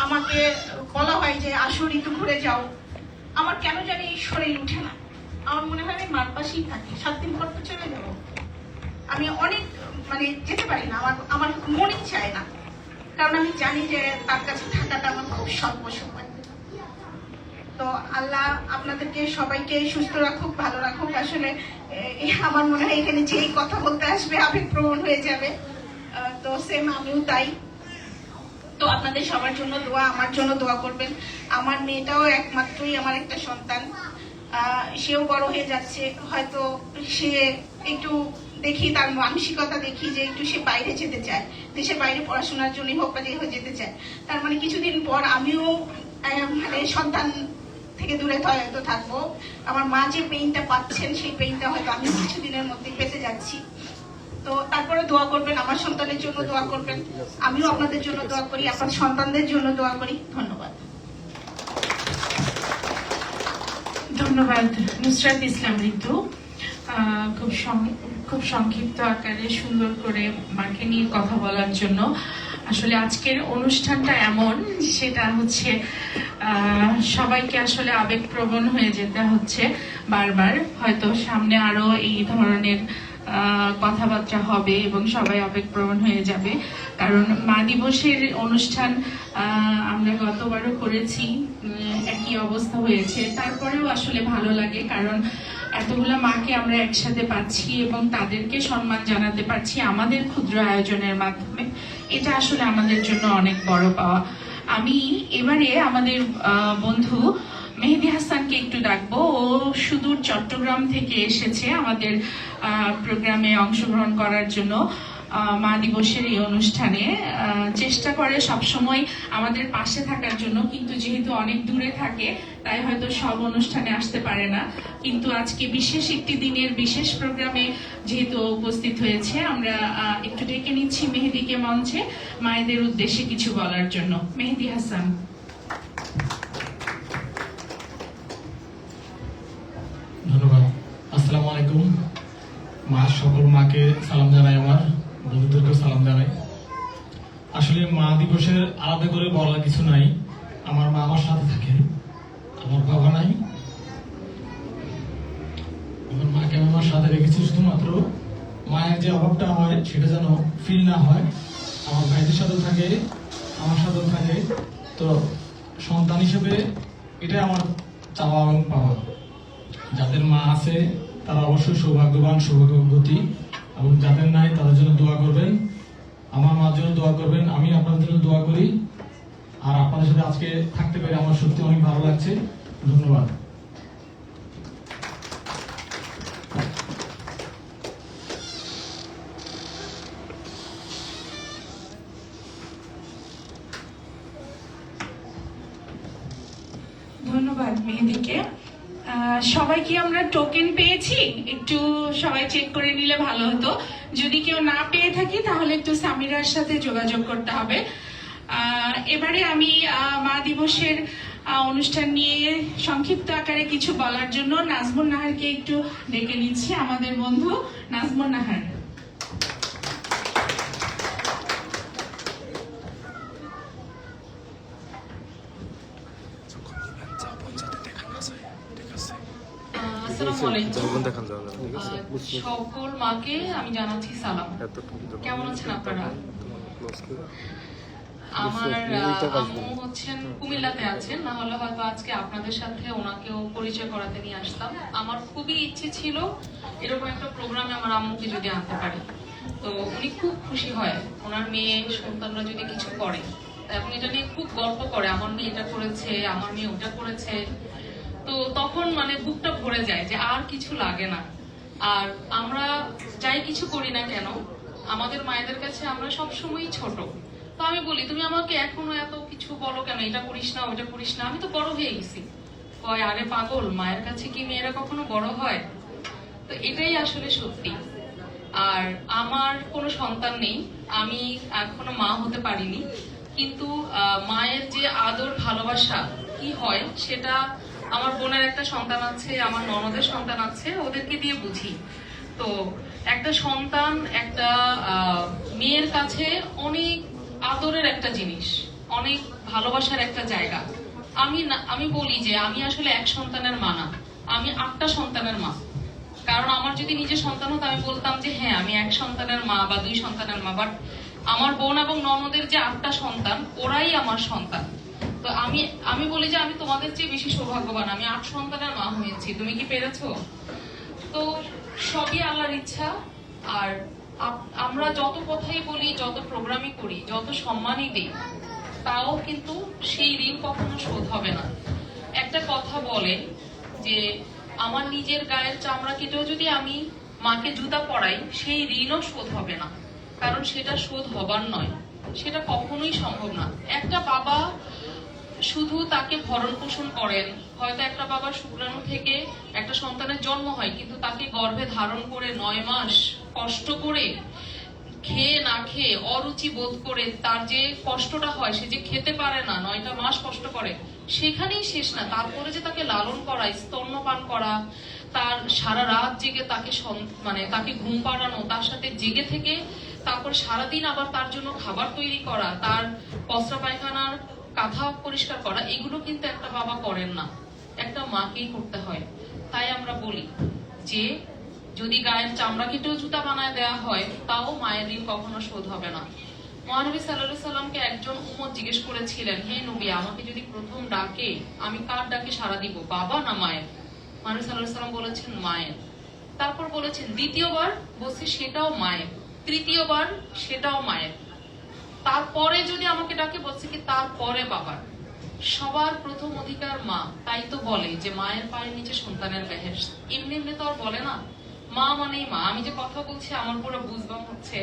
আমাকে বলা হয় যে আসো ঋতু ঘুরে যাও, আমার কেন জানি শরীর উঠে না। আমার মনে হয় আমি মার পাশেই থাকি, 7 দিন পর তো চলে যাবো। আমি অনেক যেতে পারি না, আমার আমার মনই চায় না, কারণ আমি জানি যে তার কাছে থাকাটা আমার খুব স্বল্প সময়। তো আল্লাহ আপনাদেরকে সবাইকে সুস্থ রাখুক, ভালো রাখুক। আসলে আমার মনে হয় এখানে যেই কথা বলতে আসবে আবেগপ্রবণ হয়ে যাবে, তো সেম আমিও তাই। তো আপনাদের সবার জন্য দোয়া, আমার জন্য দোয়া করবেন। আমার মেয়েটাও একমাত্রই আমার একটা সন্তান, সেও বড় হয়ে যাচ্ছে, হয়তো সে একটু দেখি তার মানসিকতা দেখি যে একটু সে বাইরে যেতে চায়, দেশের বাইরে পড়াশোনার জন্যই হোক বা যে যেতে চায়। তার কিছুদিন পর আমিও সন্তান থেকে দূরে হয়তো থাকবো। আমার মা যে পেইনটা পাচ্ছেন সেই পেইনটা হয়তো আমি কিছুদিনের মধ্যে পেতে যাচ্ছি। তো তারপরে দোয়া করবেন, আমার সন্তানের জন্য দোয়া করবেন, আমিও আপনাদের জন্য দোয়া করি, আপনার সন্তানদের জন্য দোয়া করি। ধন্যবাদ। ধন্যবাদ নুসরাত ইসলাম ঋতু, খুব সংক্ষিপ্ত আকারে সুন্দর করে মাকে নিয়ে কথা বলার জন্য। আসলে আজকের অনুষ্ঠানটা এমন, সেটা হচ্ছে সবাইকে আসলে আবেগপ্রবণ হয়ে যেতে হচ্ছে বারবার। হয়তো সামনে আরো এই ধরনের কথাবার্তা হবে এবং সবাই আবেগপ্রবণ হয়ে যাবে, কারণ মা দিবসের অনুষ্ঠান আমরা গতবারও করেছি, একই অবস্থা হয়েছে। তারপরেও আসলে ভালো লাগে, কারণ এতগুলা মাকে আমরা একসাথে পাচ্ছি এবং তাদেরকে সম্মান জানাতে পারছি আমাদের ক্ষুদ্র আয়োজনের মাধ্যমে। এটা আসলে আমাদের জন্য অনেক বড় পাওয়া। আমি এবারে আমাদের বন্ধু মেহেদি হাসানকে একটু ডাকবো। ও সুদূর চট্টগ্রাম থেকে এসেছে আমাদের প্রোগ্রামে অংশগ্রহণ করার জন্য। মা দিবসের এই অনুষ্ঠানে চেষ্টা করে সবসময় আমাদের পাশে থাকার জন্য, কিন্তু যেহেতু অনেক দূরে থাকে তাই হয়তো সব অনুষ্ঠানে আসতে পারে না। কিন্তু আজকে বিশেষ একটি দিনের বিশেষ প্রোগ্রামে যেহেতু উপস্থিত হয়েছে, আমরা একটু ডেকে নিচ্ছি মেহেদিকে মঞ্চে মায়েদের উদ্দেশ্যে কিছু বলার জন্য। মেহেদি হাসান। ধন্যবাদ। আসসালামু আলাইকুম। মা সকল মাকে সালাম জানাই, আমার বন্ধুদেরকেও সালাম জানাই। আসলে মা দিবসের আলাদা করে বলার কিছু নাই। আমার মা আমার সাথে থাকে, আমার বাবা নাই। আমার মাকে আমি আমার সাথে রেখেছি শুধুমাত্র মায়ের যে অভাবটা হয় সেটা যেন ফিল না হয়। আমার ভাইদের সাথেও থাকে, আমার সাথেও থাকে। তো সন্তান হিসেবে এটাই আমার চাওয়া এবং পাওয়া। যাদের মা আছে তারা অবশ্যই সৌভাগ্যবান, সৌভাগ্যবতী, এবং যাদের নাই তাদের জন্য দোয়া করবেন। আমার মার জন্য দোয়া করবেন, আমি আপনাদের জন্য দোয়া করি। আর আপনাদের সাথে আজকে থাকতে পেরে আমার সত্যি অনেক ভালো লাগছে। ধন্যবাদ। ধন্যবাদ মেহেদিকে। সবাই কি আমরা টোকেন পেয়েছি? একটু সবাই চেক করে নিলে ভালো হতো। যদি কেউ না পেয়ে থাকি তাহলে একটু সামিরার সাথে যোগাযোগ করতে হবে। এবারে আমি মা দিবসের অনুষ্ঠান নিয়ে সংক্ষিপ্ত আকারে কিছু বলার জন্য নাজমুন নাহারকে একটু ডেকে নিচ্ছি, আমাদের বন্ধু নাজমুন নাহার। সকল মাকে আমি জানাচ্ছি সালাম। কেমন আছেন আপনারা? আমার আম্মু হচ্ছেন কুমিল্লাতে আছেন, না হলে হয়তো আজকে আপনাদের সাথে ওনাকেও পরিচয় করাতে নিয়ে আসতাম। আমার খুবই ইচ্ছে ছিল এরকম একটা প্রোগ্রামে আমার আম্মুকে যদি আনতে পারি, তো উনি খুব খুশি হয় ওনার মেয়ে সন্তানরা যদি কিছু করে, এবং এটা নিয়ে খুব গল্প করে, আমার মেয়ে এটা করেছে, আমার মেয়ে ওটা করেছে। তো তখন বুকটা ভরে যায় যে আর কিছু লাগে না। আর আমরা যাই কিছু করি না কেন, আমাদের মায়েদের কাছে আমরা সবসময় ছোট। তো আমি বলি, তুমি আমাকে এখনো এত কিছু বলো কেন, এটা করিস না ওটা করিস না, আমি তো বড় হয়ে গেছি। কয়, আরে পাগল, মায়ের কাছে কি মেয়েরা কখনো বড় হয়? তো এটাই আসলে সত্যি। আর আমার কোনো সন্তান নেই, আমি এখনো মা হতে পারিনি, কিন্তু মায়ের যে আদর ভালোবাসা কি হয় সেটা আমার বোনের একটা সন্তান আছে, আমার ননদের সন্তান আছে, ওদেরকে দিয়ে বুঝি। তো একটা সন্তান একটা মেয়ের কাছে অনেক আদরের একটা জিনিস, অনেক ভালোবাসার একটা জায়গা। আমি বলি যে আমি আসলে এক সন্তানের মা না, আমি 8টা সন্তানের মা। কারণ আমার যদি নিজের সন্তান হতো আমি বলতাম যে হ্যাঁ আমি এক সন্তানের মা বা 2 সন্তানের মা, বাট আমার বোন এবং ননদের যে 8টা সন্তান, ওরাই আমার সন্তান। তো আমি বলি যে আমি তোমাদের চেয়ে বেশি সৌভাগ্যবান, আমি 8 সন্তানের মা হয়েছি। তুমি কি পেরেছো? তো সবই আল্লাহর ইচ্ছা। আর আমরা যত কথাই বলি, যত প্রোগ্রামই করি, যত সম্মানই দিই, তাও কিন্তু সেই ঋণ কখনো শোধ হবে না। একটা কথা বলে যে আমার নিজের গায়ের চামড়া কেটেও যদি আমি মাকে জুতা পরাই, সেই ঋণও শোধ হবে না, কারণ সেটা শোধ হবার নয়, সেটা কখনোই সম্ভব না। একটা বাবা শুধু তাকে ভরণ পোষণ করেন, হয়তো একটা বাবার শুক্রাণু থেকে একটা সন্তানের জন্ম হয়, কিন্তু তাকে গর্ভে ধারণ করে 9 মাস কষ্ট করে, খেয়ে না খেয়ে, অরুচি বোধ করে তার যে কষ্টটা হয়, সে যে খেতে পারে না, 9টা মাস কষ্ট করে, সেখানেই শেষ না। তারপরে যে তাকে লালন করা, স্তন্যপান করা, তার সারা রাত জেগে তাকে তাকে ঘুম পাড়ানো, তার সাথে জেগে থেকে তারপর সারাদিন আবার তার জন্য খাবার তৈরি করা, তার পস্রা পায়খানার কাঁথা পরিষ্কার করা, এগুলো কিন্তু একটা বাবা করেন না, একটা মাকেই করতে হয়। তাই আমরা বলি যে যদি গায়ের চামড়া কেটেও জুতা বানায় দেওয়া হয়, তাও মায়ের ঋণ কখনো শোধ হবে না। মহানবী সাল্লাল্লাহু আলাইহি সাল্লামকে একজন উম্মত জিজ্ঞেস করেছিলেন, হে নবী, আমাকে যদি প্রথম ডাকে, আমি কার ডাকে সাড়া দিব, বাবা না মায়ের? মহানবী সাল্লাল্লাহু আলাইহি সাল্লাম বলেছেন মায়ের। তারপর বলেছেন দ্বিতীয়বার, বলছে সেটাও মায়ের, তৃতীয়বার সেটাও মায়ের, তারপরে যদি আমাকে ডাকে, বলছে কি তারপরে বাবার। সবার প্রথম অধিকার মা। তাই তো বলে যে মায়ের পায়ের নিচে সন্তানের বেহেশত। এমনি এমনি তো আর বলে না, মা মানেই মা। আমি যে কথা বলছি আমার পুরো বুঝবাম হচ্ছে,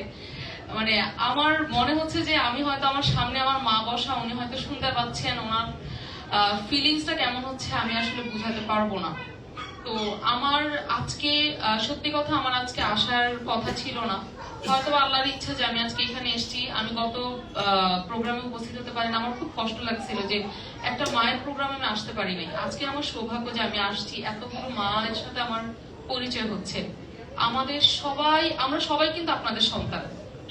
মানে আমার মনে হচ্ছে যে আমি হয়তো আমার সামনে আমার মা বসা, উনি হয়তো শুনতে পাচ্ছেন, ওনার ফিলিংসটা কেমন হচ্ছে আমি আসলে বুঝাতে পারবো না। তো আমার আজকে সত্যি কথা, আমার আজকে আসার কথা ছিল না, হয়তো আল্লাহর ইচ্ছা যে আমি আজকে এখানে এসেছি। আমি গত প্রোগ্রামে উপস্থিত হতে পারি না, আমার খুব কষ্ট লাগছিল যে একটা মায়ের প্রোগ্রামে আমি আসতে পারি নাই। আজকে আমার সৌভাগ্য যে আমি আসছি, এতগুলো মায়ের সাথে আমার পরিচয় হচ্ছে। আমরা সবাই কিন্তু আপনাদের সন্তান,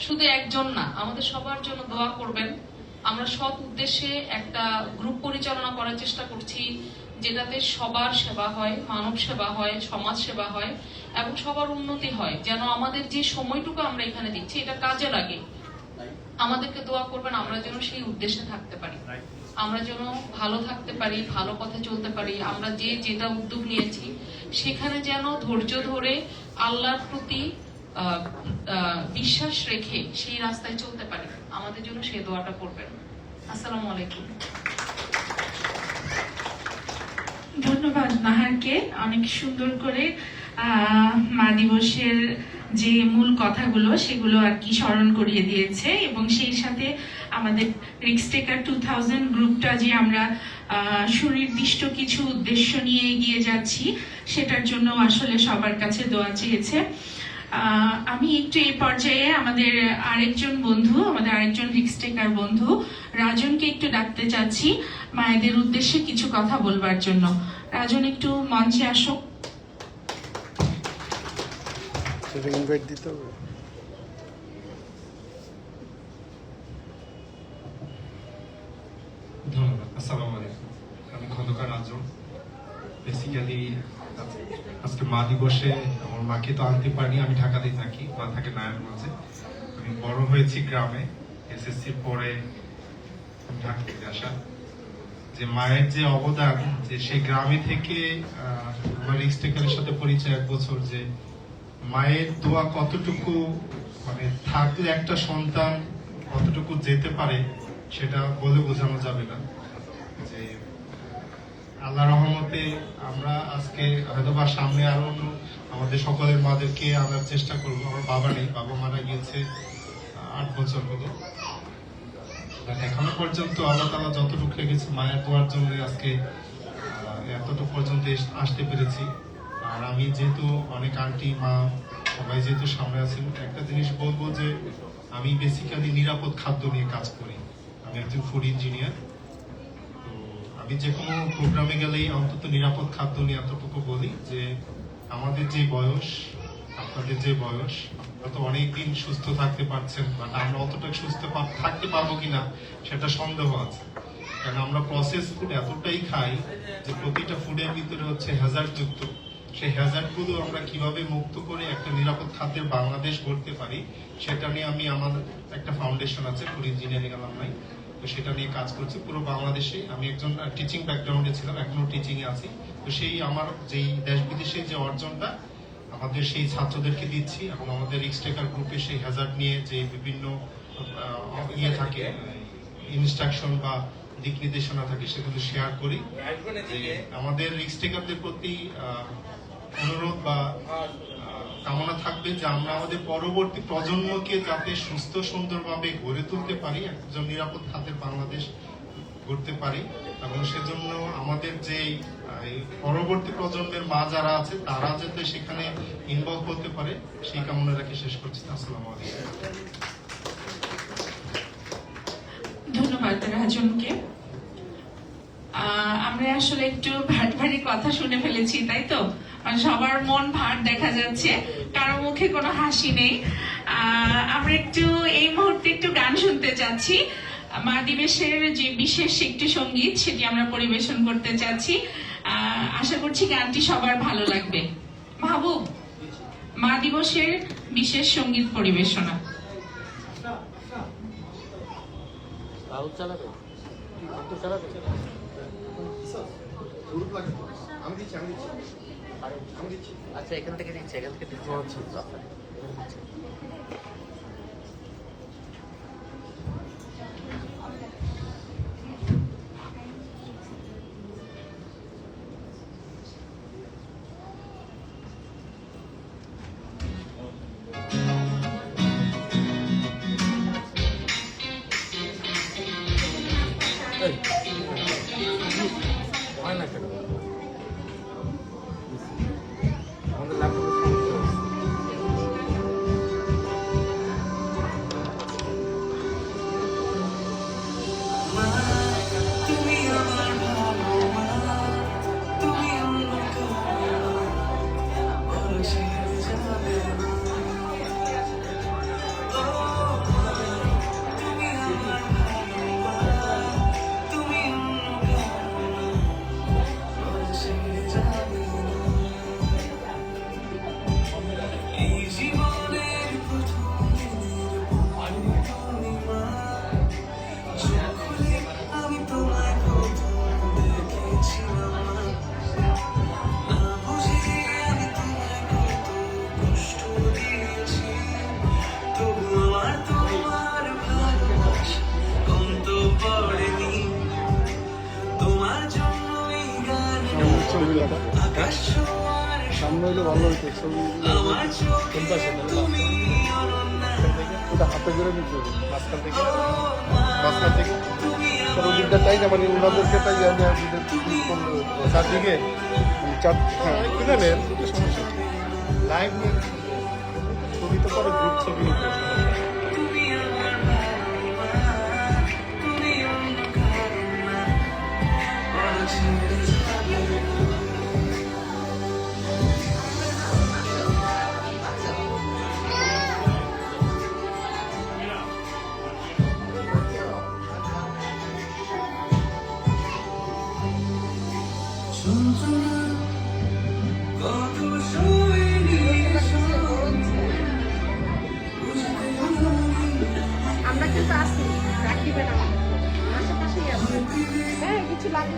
শুধু একজন না। আমাদের সবার জন্য দোয়া করবেন। আমরা সৎ উদ্দেশ্যে একটা গ্রুপ পরিচালনা করার চেষ্টা করছি, যেটাতে সবার সেবা হয়, মানব সেবা হয়, সমাজ সেবা হয় এবং সবার উন্নতি হয়, যেন আমাদের যে সময়টুকু আমরা এখানে দিচ্ছি এটা কাজে লাগে। আমাদেরকে দোয়া করবেন, আমরা যেন সেই উদ্দেশ্যে থাকতে পারি, আমরা যেন ভালো থাকতে পারি, ভালো পথে চলতে পারি। আমরা যেটা উদ্যোগ নিয়েছি সেখানে যেন ধৈর্য ধরে আল্লাহর প্রতি বিশ্বাস রেখে সেই রাস্তায় চলতে পারি। আমাদের জন্য সেই দোয়াটা করবেন। আসসালামু আলাইকুম। ধন্যবাদ নাহারকে, অনেক সুন্দর করে মা দিবসের যে মূল কথাগুলো সেগুলো আর কি স্মরণ করিয়ে দিয়েছে, এবং সেই সাথে আমাদের রিস্ক টেকার 2000 গ্রুপটা যে আমরা সুনির্দিষ্ট কিছু উদ্দেশ্য নিয়ে এগিয়ে যাচ্ছি, সেটার জন্য আসলে সবার কাছে দোয়া চেয়েছে। আমি একটু এই পর্যায়ে আমাদের আরেকজন রিস্ক টেকার বন্ধু রাজনকে একটু ডাকতে চাচ্ছি মায়েদের উদ্দেশ্যে কিছু কথা বলবার জন্য। রাজন, একটু মঞ্চে আসো। ইনভাইট দিতে হবে। ধন্যবাদ। আসসালামু আলাইকুম। আমি খন্দকার রাজন। বেসিক্যালি আজকে মা দিবসে আমার মাকে তো আনতে পারিনি, আমি ঢাকাতেই থাকি, মা থাকে নারায়ণগঞ্জে। আমি বড় হয়েছি গ্রামে, এসএসসি পরে ঢাকা থেকে আসা। যে মায়ের যে অবদান, যে সেই গ্রামে থেকে আমার রিস্ক টেকারের সাথে পরিচয় 1 বছর, যে মায়ের দোয়া কতটুকু মানে থাকলে একটা সন্তান কতটুকু যেতে পারে সেটা বলে বোঝানো যাবে না। যে আল্লাহ রহমতে আমরা আজকে হয়তোবা সামনে আরো অন্য আমাদের সকলের মাদেরকে আনার চেষ্টা করবো। আমার বাবা নেই, বাবা মারা গিয়েছে 8 বছর হলো। এখনো পর্যন্ত আল্লাহ তাআলা যতটুকু রেখেছে মায়ের দোয়ার জন্য আজকে এতটুকু পর্যন্ত আসতে পেরেছি। আর আমি যেহেতু অনেক আন্টি মা সবাই যেহেতু সামনে আছেন, একটা জিনিস বলবো যে আমি বেসিক্যালি নিরাপদ খাদ্য নিয়ে কাজ করি। আমি একজন ফুড ইঞ্জিনিয়ার। তো আমি যে কোনো প্রোগ্রামে গেলেই অন্তত নিরাপদ খাদ্য নিয়ে এতটুকু বলি যে আমাদের যে বয়স আপনাদের যে বয়স, আপনারা তো অনেকদিন সুস্থ থাকতে পারছেন, বাট আমরা অতটা সুস্থ থাকতে পারবো কিনা সেটা সন্দেহ আছে। কারণ আমরা প্রসেস ফুড এতটাই খাই যে প্রতিটা ফুডের ভিতরে হচ্ছে হ্যাজার্ড যুক্ত। সেই হ্যাজার্ড গুলো আমরা কিভাবে মুক্ত করে একটা নিরাপদ খাদ্যের বাংলাদেশ গড়তে পারি সেটা নিয়ে আমি আমার একটা ফাউন্ডেশন আছে ফুড ইঞ্জিনিয়ারিং আলামনাই, তো সেটা নিয়ে কাজ করছি পুরো বাংলাদেশে। আমি একজন টিচিং ব্যাকগ্রাউন্ডে ছিলাম, এখনো টিচিং এ আছি। তো সেই আমার যেই দেশ বিদেশের যে অর্জনটা আমাদের সেই ছাত্রদেরকে দিচ্ছি, এবং আমাদের এক্সটেকার গ্রুপে সেই হ্যাজার্ড নিয়ে যে বিভিন্ন ইয়ে থাকে, ইনস্ট্রাকশন বা দিক নির্দেশনা থাকে, সেগুলো শেয়ার করি। আমাদের এক্সটেকারদের প্রতি অনুরোধ বা কামনা থাকবে যে আমরা আমাদের পরবর্তী প্রজন্মকে যাতে সুস্থ সুন্দরভাবে গড়ে তুলতে পারি, একজন নিরাপদ খাদ্যের বাংলাদেশ করতে পারি, এবং সেজন্য আমাদের যে পরবর্তী প্রজন্মের মা যারা আছে তারা যাতে সেখানে ইনভলভ হতে পারে সেই কামনা রেখে শেষ করছি। আসসালামু আলাইকুম। ধন্যবাদ রাজনকে। আমরা আসলে একটু ভারী কথা শুনে ফেলেছি, তাই তো? সবার মন ভার দেখা যাচ্ছে, কারো মুখে কোনো হাসি নেই। আমরা একটু এই মুহূর্তে একটু গান শুনতে চাচ্ছি। মা দিবসের যে বিশেষ একটি সঙ্গীত সেটি আমরা পরিবেশন করতে চাচ্ছি। আশা করছি গানটি সবার ভালো লাগবে। মাহবুব, মা দিবসের বিশেষ সঙ্গীত পরিবেশনা। আচ্ছা, এখান থেকে দিচ্ছি, এখান থেকে দিচ্ছি। হয় না কেন আমাদের ল্যাপটপে সামনে হইলে ভালো হইতো। ছবি ওটা হাতে করে নিতে হবে মাঝখান থেকে, মাঝখান থেকে দিকটা চাই না, মানে ওনাদেরকে চাই আমি চারদিকে হ্যাঁ জানেন সমস্যা লাইভ নিয়ে ছবি তো পরে গ্রুপ ছবি নিতে আমরা কিন্তু আসি, রাখিবেন আমাদের আশেপাশেই আছে। হ্যাঁ, কিছু লাগবে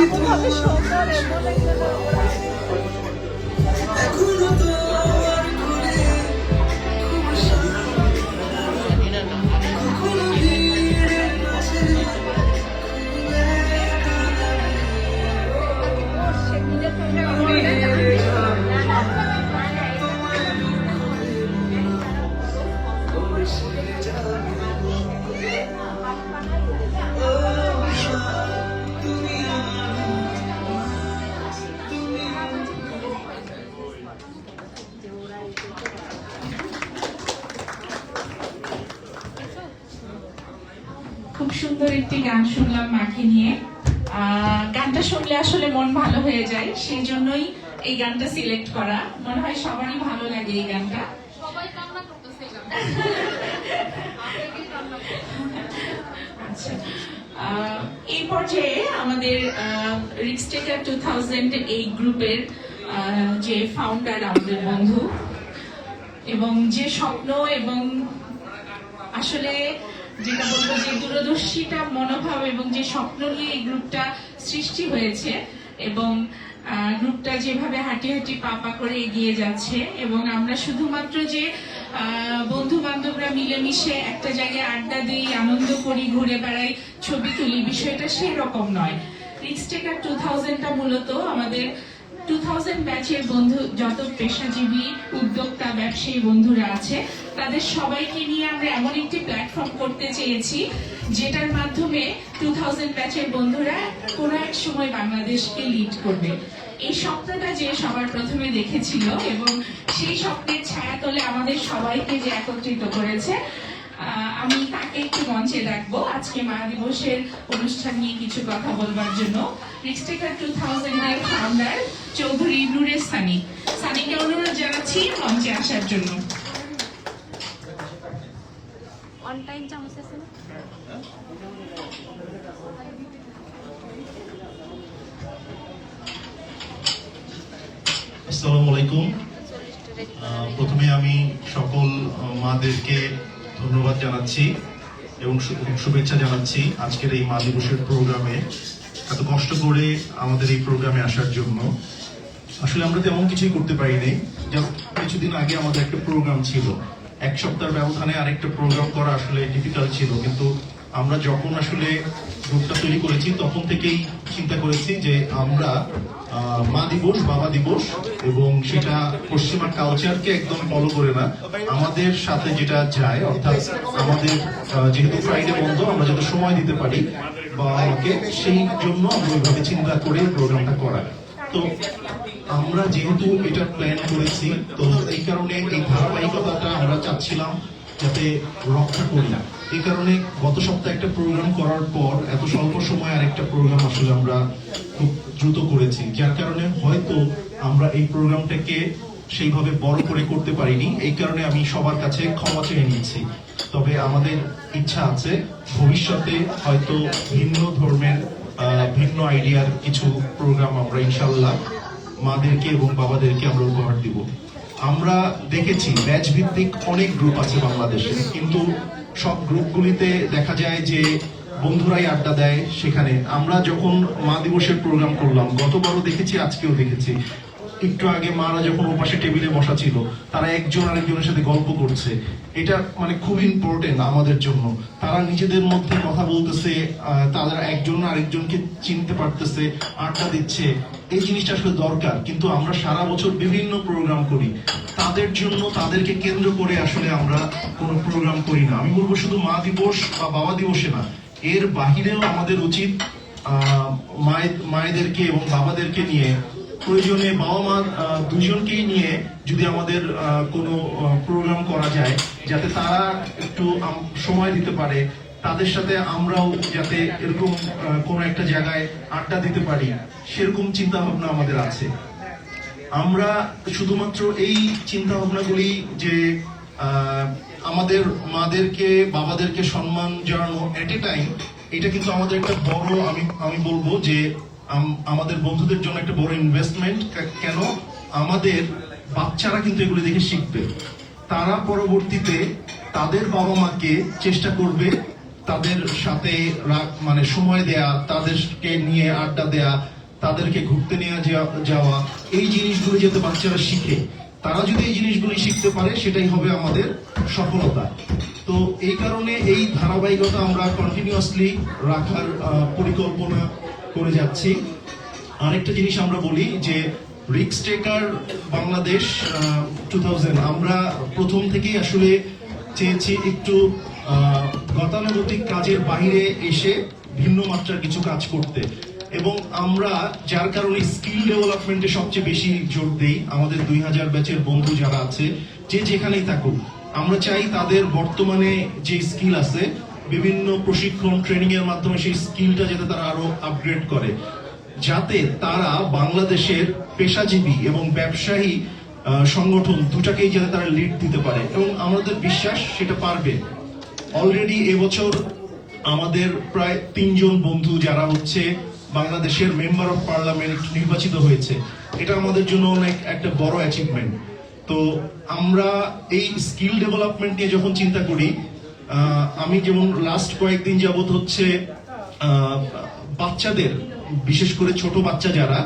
এমনভাবে সুন্দর এমন একটা খুব সুন্দর একটি গান শুনলাম মাকে নিয়ে। গানটা শুনলে আসলে মন ভালো হয়ে যায়, সেই জন্যই এই গানটা সিলেক্ট করা। মনে হয় সবারই ভালো লাগে এই গানটা। সবাই কান্না করতেছে এই গানটা। আচ্ছা, এই পর্যায়ে আমাদের রিস্ক টেকার 2000 এই গ্রুপের যে ফাউন্ডার, আমাদের বন্ধু, এবং যে স্বপ্ন এবং আসলে যেটা বলবো যে দূরদর্শিতা মনোভাব এবং যে স্বপ্ন নিয়ে এই গ্রুপটা সৃষ্টি হয়েছে, এবং গ্রুপটা যেভাবে হাঁটি হাঁটি পা পা করে এগিয়ে যাচ্ছে, এবং আমরা শুধুমাত্র যে বন্ধু বান্ধবরা মিলেমিশে একটা জায়গায় আড্ডা দিই, আনন্দ করি, ঘুরে বেড়াই, ছবি তুলি, বিষয়টা সেই রকম নয়। রিস্ক টেকার 2000টা মূলত আমাদের 2000 ব্যাচের বন্ধু, যত পেশাজীবী উদ্যোক্তা ব্যবসায়ী বন্ধুরা আছে, তাদের সবাইকে নিয়ে আমরা এমন একটি প্ল্যাটফর্ম করতে চেয়েছি যেটার মাধ্যমে 2000 ব্যাচের বন্ধুরা কোনো এক সময় বাংলাদেশকে লিড করবে। এই স্বপ্নটা যে সবার প্রথমে দেখেছিল এবং সেই স্বপ্নের ছায়াতলে আমাদের সবাইকে যে একত্রিত করেছে, আমি তাকে একটু মঞ্চে ডাকবো আজকে মা দিবসের অনুষ্ঠান নিয়ে কিছু কথা বলবার জন্য। রিস্ক টেকার 2000 এর ফাউন্ডার চৌধুরী নুরে সানি, সানিকে অনুরোধ জানাচ্ছি মঞ্চে আসার জন্য। অন টাইম চামচ আছে না? আসসালামু আলাইকুম। প্রথমে আমি সকল মাদেরকে ধন্যবাদ জানাচ্ছি এবং শুভেচ্ছা জানাচ্ছি আজকের এই মা দিবসের প্রোগ্রামে এত কষ্ট করে আমাদের এই প্রোগ্রামে আসার জন্য। আসলে আমরা তেমন কিছুই করতে পারিনি। জাস্ট কিছুদিন আগে আমাদের একটা প্রোগ্রাম ছিল, এক সপ্তাহের ব্যবধানে আরেকটা প্রোগ্রাম করা আসলে ডিফিকাল্ট ছিল, কিন্তু আমরা যখন আসলে গ্রুপটা তৈরি করেছি তখন থেকেই চিন্তা করেছি যে আমরা মা দিবস, বাবা দিবস, এবং সেটা পশ্চিমা কালচারকে একদম ফলো করে না, আমাদের সাথে যেটা যায়, অর্থাৎ আমাদের যেহেতু ফ্রাইডে বন্ধ, আমরা যাতে সময় দিতে পারি বাবা মাকে, সেই জন্য আমরা ওইভাবে চিন্তা করে প্রোগ্রামটা করা। তো আমরা যেহেতু এটা প্ল্যান করেছি, তো এই কারণে এই ধারাবাহিকতাটা আমরা চাচ্ছিলাম যাতে রক্ষা করি। এই কারণে গত সপ্তাহে একটা প্রোগ্রাম করার পর এত স্বল্প সময় আরেকটা প্রোগ্রাম আসলে আমরা খুব দ্রুত করেছি, যার কারণে হয়তো আমরা এই প্রোগ্রামটাকে সেইভাবে বড় করে করতে পারিনি। এই কারণে আমি সবার কাছে ক্ষমা চেয়ে নিচ্ছি। তবে আমাদের ইচ্ছা আছে ভবিষ্যতে হয়তো ভিন্ন ধর্মের ভিন্ন আইডিয়ার কিছু প্রোগ্রাম আমরা ইনশাল্লাহ মাদেরকে এবং বাবাদেরকে আমরা উপহার দিব। আমরা দেখেছি ব্যাচ ভিত্তিক অনেক গ্রুপ আছে বাংলাদেশে, কিন্তু সব গ্রুপগুলিতে দেখা যায় যে বন্ধুরাই আড্ডা দেয়। সেখানে আমরা যখন মা দিবসের প্রোগ্রাম করলাম, গতবারও দেখেছি, আজকেও দেখেছি, একটু আগে মারা যখন ওপাশে টেবিলে বসা ছিল, তারা একজন আরেকজনের সাথে গল্প করছে। এটা মানে খুব ইম্পর্টেন্ট আমাদের জন্য। তারা নিজেদের মধ্যে কথা বলতেছে, তারা একজন আরেকজনকে চিনতে পারতেছে, আড্ডা দিচ্ছে। এই জিনিসটা আসলে দরকার, কিন্তু আমরা সারা বছর বিভিন্ন প্রোগ্রাম করি, তাদের জন্য, তাদেরকে কেন্দ্র করে আসলে আমরা কোনো প্রোগ্রাম করি না। আমি বলবো শুধু মা দিবস বা বাবা দিবসে না, এর বাহিরেও আমাদের উচিত মায়েদেরকে এবং বাবাদেরকে নিয়ে, প্রয়োজনে বাবা মা দুজনকেই নিয়ে যদি আমাদের কোনো প্রোগ্রাম করা যায়, যাতে তারা একটু সময় দিতে পারে, তাদের সাথে আমরাও যাতে এরকম কোনো একটা জায়গায় আড্ডা দিতে পারি, সেরকম চিন্তা ভাবনা আমাদের আছে। আমরা শুধুমাত্র এই চিন্তা ভাবনাগুলি যে আমাদের মাদেরকে বাবাদেরকে সম্মান জানানো এট এ টাইম, এটা কিন্তু আমাদের একটা বড়, আমি বলবো যে আমাদের বন্ধুদের জন্য একটা বড় ইনভেস্টমেন্ট। কেন? আমাদের বাচ্চারা কিন্তু এগুলি দেখে শিখবে। তারা পরবর্তীতে তাদের বাবা মাকে চেষ্টা করবে তাদের সাথে মানে সময় দেয়া, তাদেরকে নিয়ে আড্ডা দেয়া, তাদেরকে ঘুরতে নিয়ে যাওয়া, এই জিনিসগুলো যাতে বাচ্চারা শিখে। তারা যদি এই জিনিসগুলি শিখতে পারে, সেটাই হবে আমাদের সফলতা। তো এই কারণে এই ধারাবাহিকতা আমরা কন্টিনিউয়াসলি রাখার পরিকল্পনা করে যাচ্ছি। আরেকটা জিনিস আমরা বলি যে রিস্ক টেকার বাংলাদেশ 2000, আমরা প্রথম থেকেই আসলে চেয়েছি একটু গতানুগতিক কাজের বাইরে এসে ভিন্ন মাত্রার কিছু কাজ করতে, এবং আমরা যার কারণে স্কিল ডেভেলপমেন্টে সবচেয়ে বেশি জোর দেই। আমাদের 2000 ব্যাচের বন্ধু যারা আছে, যে যেখানেই থাকুক, আমরা চাই তাদের বর্তমানে যে স্কিল আছে, বিভিন্ন প্রশিক্ষণ ট্রেনিং এর মাধ্যমে সেই স্কিলটা যাতে তারা আরো আপগ্রেড করে, যাতে তারা বাংলাদেশের পেশাজীবী এবং ব্যবসায়ী সংগঠন দুটাকেই যাতে তারা লিড দিতে পারে, এবং আমাদের বিশ্বাস সেটা পারবে। অলরেডি এবছর আমাদের প্রায় 3 জন বন্ধু যারা হচ্ছে বাংলাদেশের মেম্বার অফ পার্লামেন্ট নির্বাচিত হয়েছে, এটা আমাদের জন্য অনেক একটা বড় অ্যাচিভমেন্ট। তো আমরা এই স্কিল ডেভেলপমেন্ট নিয়ে যখন চিন্তা করি, আমি যেমন লাস্ট কয়েকদিন যাবত হচ্ছে বাচ্চাদের, বিশেষ করে ছোট বাচ্চা যারা,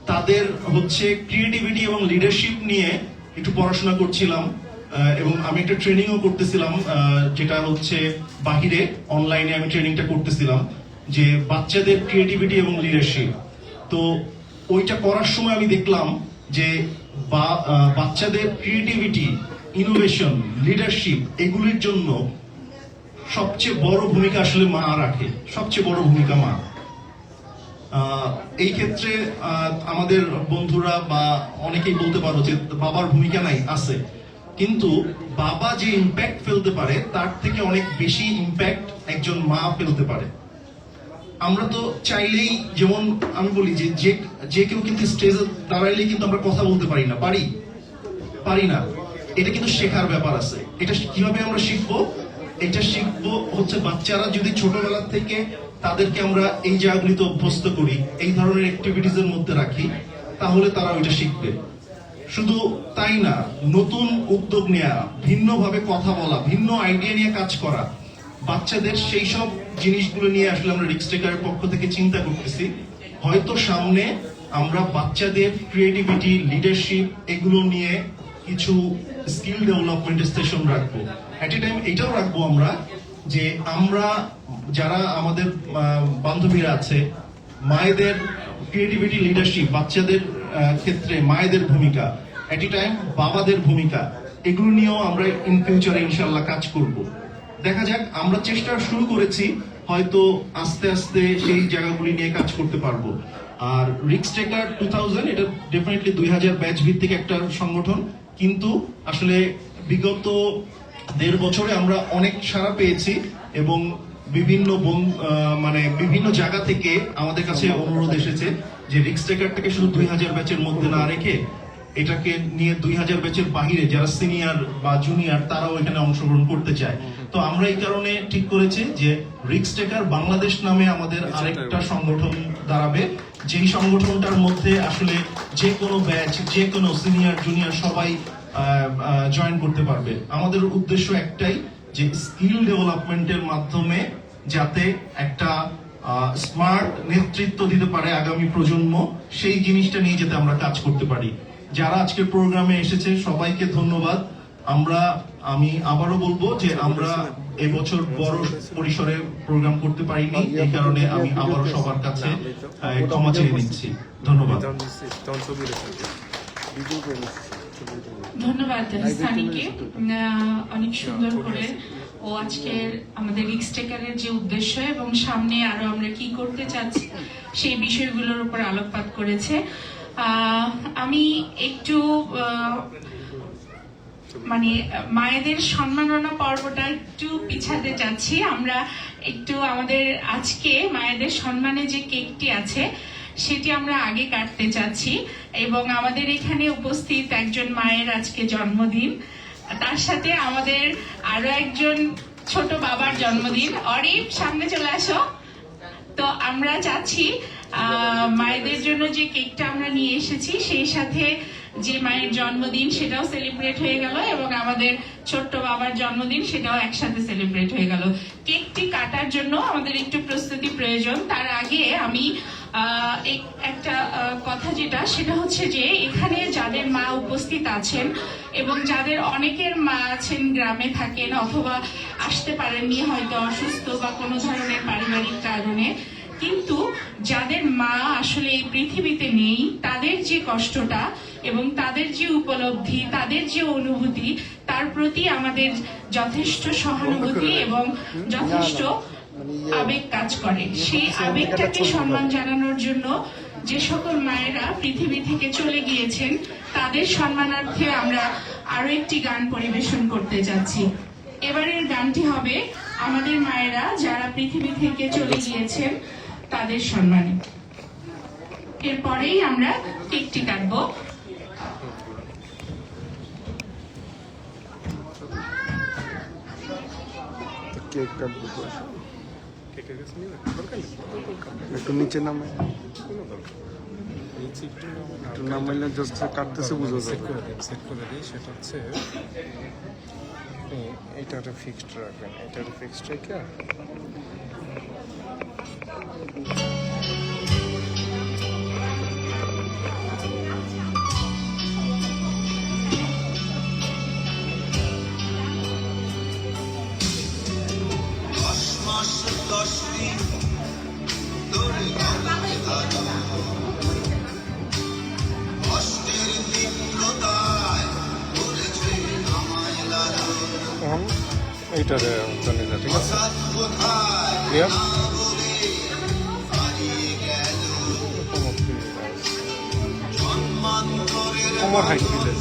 তাদের হচ্ছে ক্রিয়েটিভিটি এবং লিডারশিপ নিয়ে একটু পড়াশোনা করছিলাম, এবং আমি একটা ট্রেনিংও করতেছিলাম, যেটা হচ্ছে বাহিরে অনলাইনে আমি ট্রেনিংটা করতেছিলাম, যে বাচ্চাদের ক্রিয়েটিভিটি এবং লিডারশিপ। তো ওইটা করার সময় আমি দেখলাম যে বাচ্চাদের ক্রিয়েটিভিটি, ইনোভেশন, লিডারশিপ এগুলির জন্য সবচেয়ে বড় ভূমিকা আসলে মা রাখে, সবচেয়ে বড় ভূমিকা মা। এই ক্ষেত্রে আমাদের বন্ধুরা বা অনেকেই বলতে পারো যে বাবার ভূমিকা নাই, আছে, কিন্তু বাবা যে ইম্প্যাক্ট ফেলতে পারে তার থেকে অনেক বেশি ইম্প্যাক্ট একজন মা ফেলতে পারে। আমরা তো চাইলেই, যেমন আমি বলি যে কেউ কিন্তু স্টেজে দাঁড়াইলেই কিন্তু আমরা কথা বলতে পারি না, পারি না। এটা কিন্তু শেখার ব্যাপার আছে। এটা কিভাবে আমরা শিখবো? এটা শিখবো হচ্ছে বাচ্চারা যদি ছোটবেলা থেকে তাদেরকে আমরা এই জায়গাগুলিতে অভ্যস্ত করি, এই ধরনের অ্যাক্টিভিটিস এর মধ্যে রাখি, তাহলে তারা ওইটা শিখবে। শুধু তাই না, নতুন উদ্যোগ নেওয়া, ভিন্নভাবে কথা বলা, ভিন্ন আইডিয়া নিয়ে কাজ করা, বাচ্চাদের সেই সব জিনিসগুলো নিয়ে আসলে আমরা রিক্সটেকারের পক্ষ থেকে চিন্তা করতেছি। হয়তো সামনে আমরা বাচ্চাদের ক্রিয়েটিভিটি, লিডারশিপ এগুলো নিয়ে কিছু স্কিল ডেভেলপমেন্টের সেশন রাখবো। এট এ টাইম এটাও রাখবো আমরা, যে আমরা যারা আমাদের বান্ধবীরা আছে, মায়েদের ক্রিয়েটিভিটি, লিডারশিপ, বাচ্চাদের ক্ষেত্রে মায়েদের ভূমিকা, এট এ টাইম বাবাদের ভূমিকা, এগুলো নিয়েও আমরা ইন ফিউচারে ইনশাল্লাহ কাজ করব। দেখা যাক, আমরা চেষ্টা শুরু করেছি, হয়তো আস্তে আস্তে সেই জায়গাগুলি নিয়ে কাজ করতে পারবো। আর রিক্সটেকার 2000 এটা ডেফিনেটলি 2000 ব্যাচ ভিত্তিক একটা সংগঠন, কিন্তু আসলে বিগত 1.5 বছরে আমরা অনেক সাড়া পেয়েছি, এবং বিভিন্ন জায়গা থেকে আমাদের কাছে অনুরোধ এসেছে যে রিক্সটেকারটাকে শুধু 2000 ব্যাচের মধ্যে না রেখে এটাকে নিয়ে 2000 ব্যাচের বাহিরে যারা সিনিয়র বা জুনিয়র তারাও এখানে অংশগ্রহণ করতে চায়। তো আমরা এই কারণে ঠিক করেছি যে রিক্সটেকার বাংলাদেশ নামে আমাদের আরেকটা সংগঠন দাঁড়াবে, যেই সংগঠনটার মধ্যে আসলে যে কোনো ব্যাচ, যে কোনো সিনিয়র জুনিয়র সবাই জয়েন করতে পারবে। আমাদের উদ্দেশ্য একটাই, যে স্কিল ডেভেলপমেন্টের মাধ্যমে যাতে একটা স্মার্ট নেতৃত্ব দিতে পারে আগামী প্রজন্ম, সেই জিনিসটা নিয়ে যাতে আমরা কাজ করতে পারি। যারা আজকের প্রোগ্রামে এসেছে সবাইকে ধন্যবাদ। আমি আবারও বলবো যে আমরা এবছর বড় পরিসরে প্রোগ্রাম করতে পারিনি, এই কারণে আমি আবারও সবার কাছে ক্ষমা চেয়ে নিচ্ছি। ধন্যবাদ। ধন্যবাদ সানিকে, অনেক সুন্দর করে ও আজকের আমাদের রিক্সটেকারের যে উদ্দেশ্য এবং সামনে আরো আমরা কি করতে চাচ্ছি সেই বিষয়গুলোর উপর আলোকপাত করেছে। আমি একটু মায়েদের সম্মাননা পর্বটা একটু পিছাতে চাচ্ছি। আমরা একটু আমাদের আজকে মায়েদের সম্মানে যে কেকটি আছে সেটি আমরা আগে কাটতে চাচ্ছি, এবং আমাদের এখানে উপস্থিত একজন মায়ের আজকে জন্মদিন, তার সাথে আমাদের আরো একজন ছোট বাবার জন্মদিন। অরিফ, সামনে চলে আসো। তো আমরা চাচ্ছি মায়েদের জন্য যে কেকটা আমরা নিয়ে এসেছি সেই সাথে যে মায়ের জন্মদিন সেটাও সেলিব্রেট হয়ে গেল, এবং আমাদের ছোট্ট বাবার জন্মদিন সেটাও একসাথে সেলিব্রেট হয়ে গেল। কেকটি কাটার জন্য আমাদের একটু প্রস্তুতি প্রয়োজন। তার আগে আমি একটা কথা সেটা হচ্ছে যে এখানে যাদের মা উপস্থিত আছেন এবং যাদের অনেকের মা আছেন গ্রামে থাকেন অথবা আসতে পারেননি, হয়তো অসুস্থ বা কোনো ধরনের পারিবারিক কারণে, কিন্তু যাদের মা আসলে এই পৃথিবীতে নেই, তাদের যে কষ্টটা এবং তাদের যে উপলব্ধি, তাদের যে অনুভূতি, তার প্রতি আমাদের যথেষ্ট সহানুভূতি এবং যথেষ্ট আবেগ কাজ করে। সেই আবেগটাকে সম্মান জানানোর জন্য যে সকল মায়েরা পৃথিবী থেকে চলে গিয়েছেন, তাদের সম্মানার্থে আমরা আরো একটি গান পরিবেশন করতে যাচ্ছি। এবারের গানটি হবে আমাদের মায়েরা যারা পৃথিবী থেকে চলে গিয়েছেন তাদের সম্মানে। এরপরেই আমরা কেকটি কাটবো। কেক কাটবো তো। একটু নিচে নামে, একটু নামাইলে জাস্ট কাটতেছে বুঝা যাবে। সেট করে দিই, সেটা হচ্ছে এইটা একটা ফিক্সড রাখবেন, এটা একটা ফিক্সড রেখে এইটা জানি না, ঠিক আছে? ক্লিয়ার? কোমর হাইট দিলে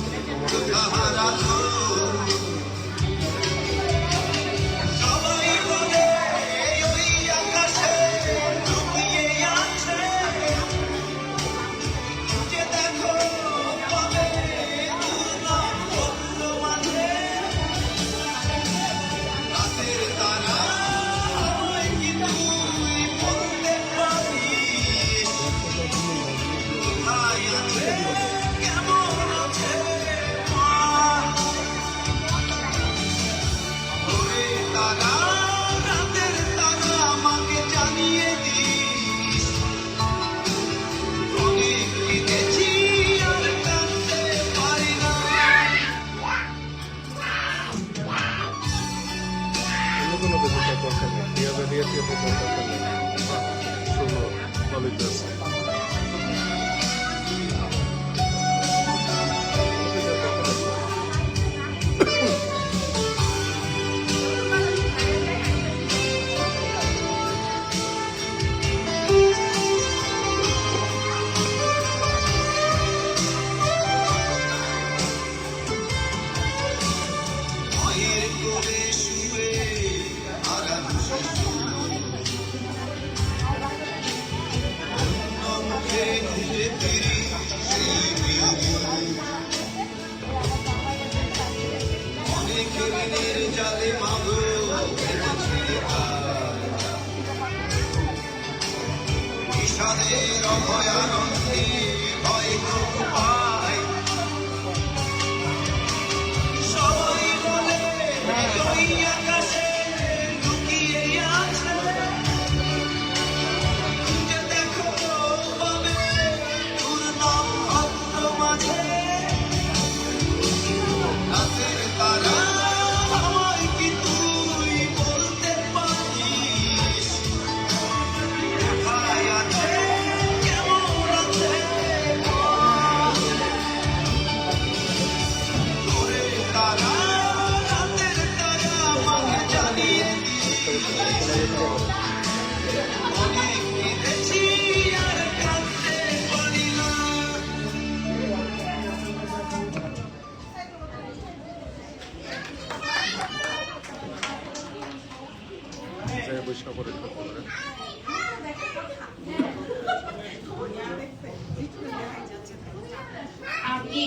আমি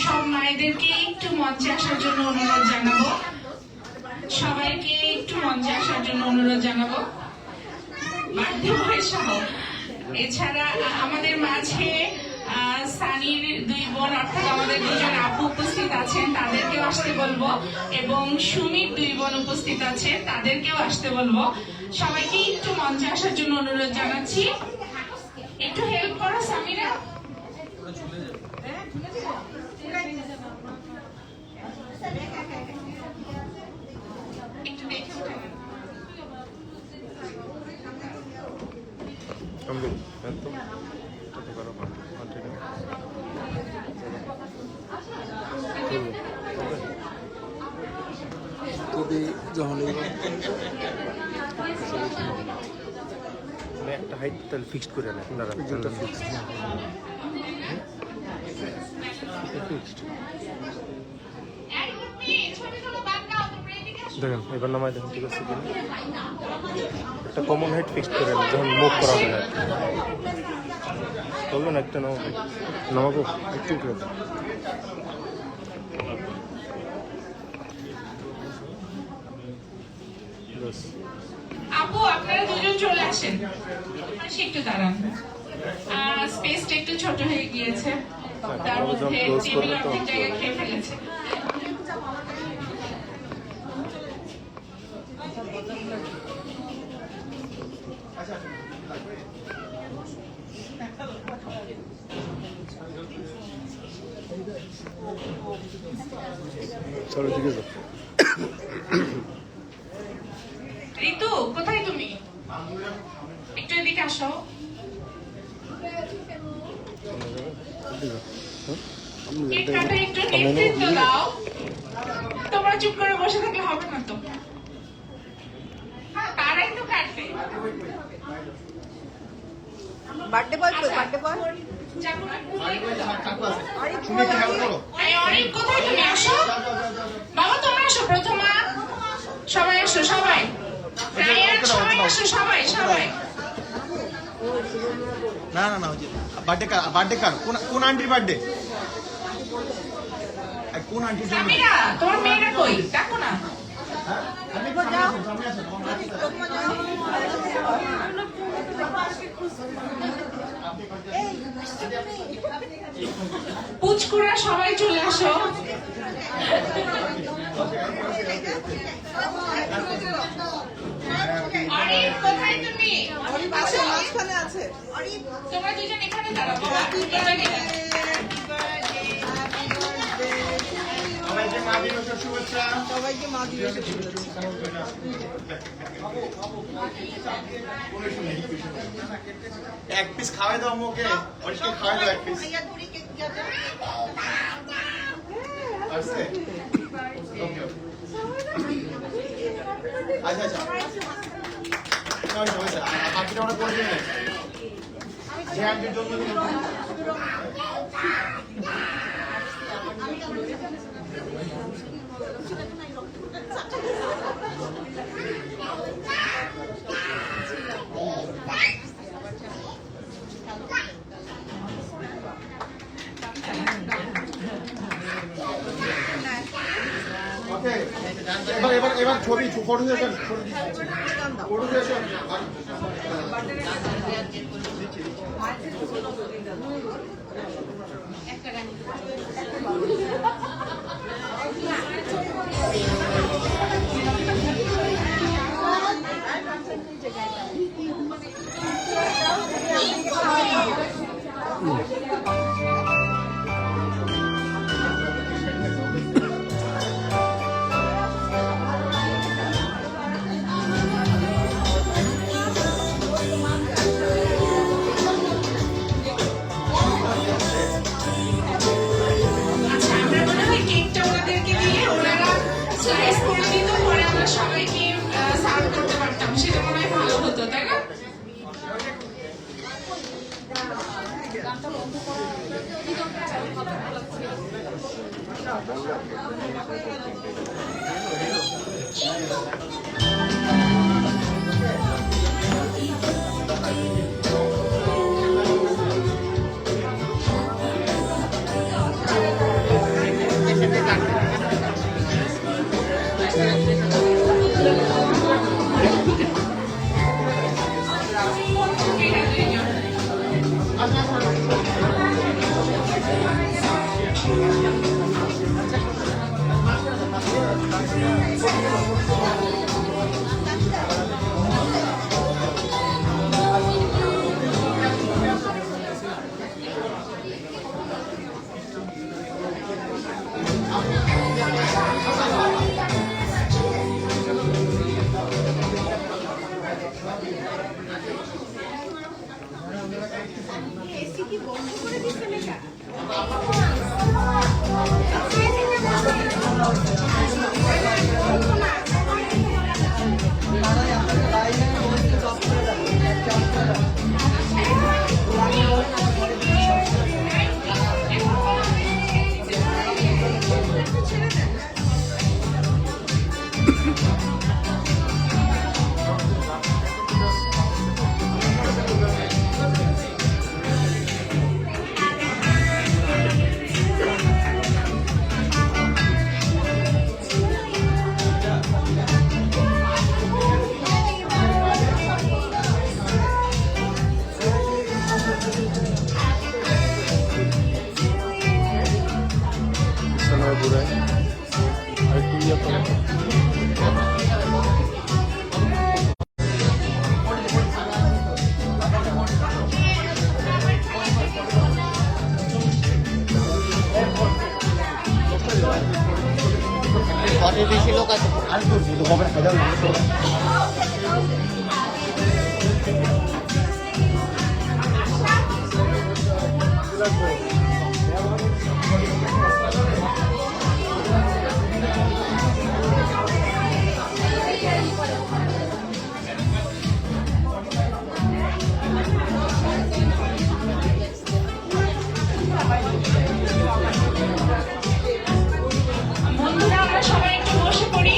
সব মায়েদেরকে একটু মঞ্চে আসার জন্য অনুরোধ জানাবো, সবাইকে একটু মঞ্চে আসার জন্য অনুরোধ জানাবো। বার্থডে বয় সহ এছাড়া আমাদের মাঝে সানির দুই বোন অর্থাৎ আমাদের দুজন আপু উপস্থিত আছেন, তাদেরকেও আসতে বলবো, এবং সুমির দুই বোন উপস্থিত আছে, তাদেরকেও আসতে বলবো। সবাইকে একটু মঞ্চে আসার জন্য অনুরোধ জানাচ্ছি। একটু হেল্প করো সামিরা। একটু দেখে একটা হাইট তাহলে ফিক্সড করে না আপনারা ফিক্সড দেখেন এবার নামায় দেখেন ঠিক আছে কিনা একটা কমন হাইট ফিক্সড করে না যখন মুভ করা হবে না বলবেন একটা নামাবো একটু উঠে আপু আপনারা দুজন চলে আসেন, আসি একটু দাঁড়ান। স্পেসটা একটু ছোট হয়ে গিয়েছে, তার মধ্যে টেবিল অর্ধেক জায়গা খেয়ে ফেলেছে। চলো ঠিক আছে ঋতু কোথায় তুমি? একটু এদিকে আসো। কেক কাটা একটু নেতৃত্ব দাও, তোমরা চুপ করে বসে থাকলে হবে না তো। তারাই তো কাটবে। বার্থডে বয় কই? বার্থডে বয় অনেক কোথায় তুমি? আসো বাবা, তোমরা আসো। প্রথমা সবাই আসো, সবাই সবাই আসো, সবাই সবাই। না না না বার্থডে কার কোন আন্টির বার্থডে কোন আন্টির জন্য সামিরা, তোমার মেয়েরা কই? ডাকো না। পুচকুরা সবাই চলে আসো। অরিন কোথায় তুমি? মাঝখানে আছে। তোমরা দুজন এখানে দাঁড়াও বাবা, এখানে। সবাইকে মা দিবসের শুভেচ্ছা সবাইকে মা দিবসের শুভেচ্ছা। এক পিস খাওয়াই দাও মুখে অরিশকে খাওয়াই দাও এক পিস আসছে ওকে আচ্ছা আচ্ছা বাকিটা আমরা করে দিই যে আন্টির জন্মদিন এবার ছবি ফটো সেশন ফটো সেশন সবাইকে সার্ভ করতে পারতাম, সেটা মনে হয় ভালো হতো, তাই না? পিছনে ঘুরাই আর একটু ইয়ে করে বেশি লোক আছে আর হবে না বন্ধুরা, আমরা সবাই একটু বসে পড়ি,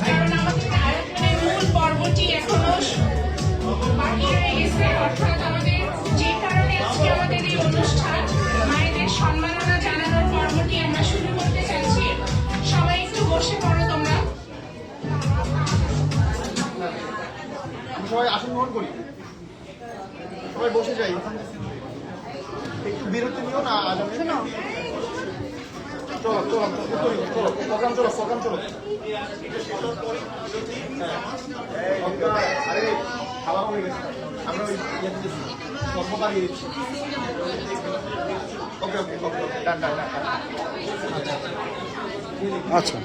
কারণ আমাদের আয়োজনের মূল পর্বটি এখনো বাকি রয়ে গেছে। অর্থাৎ আমাদের যে কারণে আজকে আমাদের এই অনুষ্ঠান, মায়েদের সম্মাননা জানানোর পর্বটি আমরা শুরু করতে চাইছি। সবাই একটু বসে পড়ো তোমরা। সবাই আসন গ্রহণ করি, সবাই বসে যাই, একটু বিরতি নিও না। চলো চলো চলো চলো প্রোগ্রাম চলো প্রোগ্রাম চলো। আরে খাওয়া হয়ে গেছে, আমরা ওই স্বল্প বাড়িয়ে দিচ্ছি। ওকে ওকে ওকে ডান ডান ডান। আচ্ছা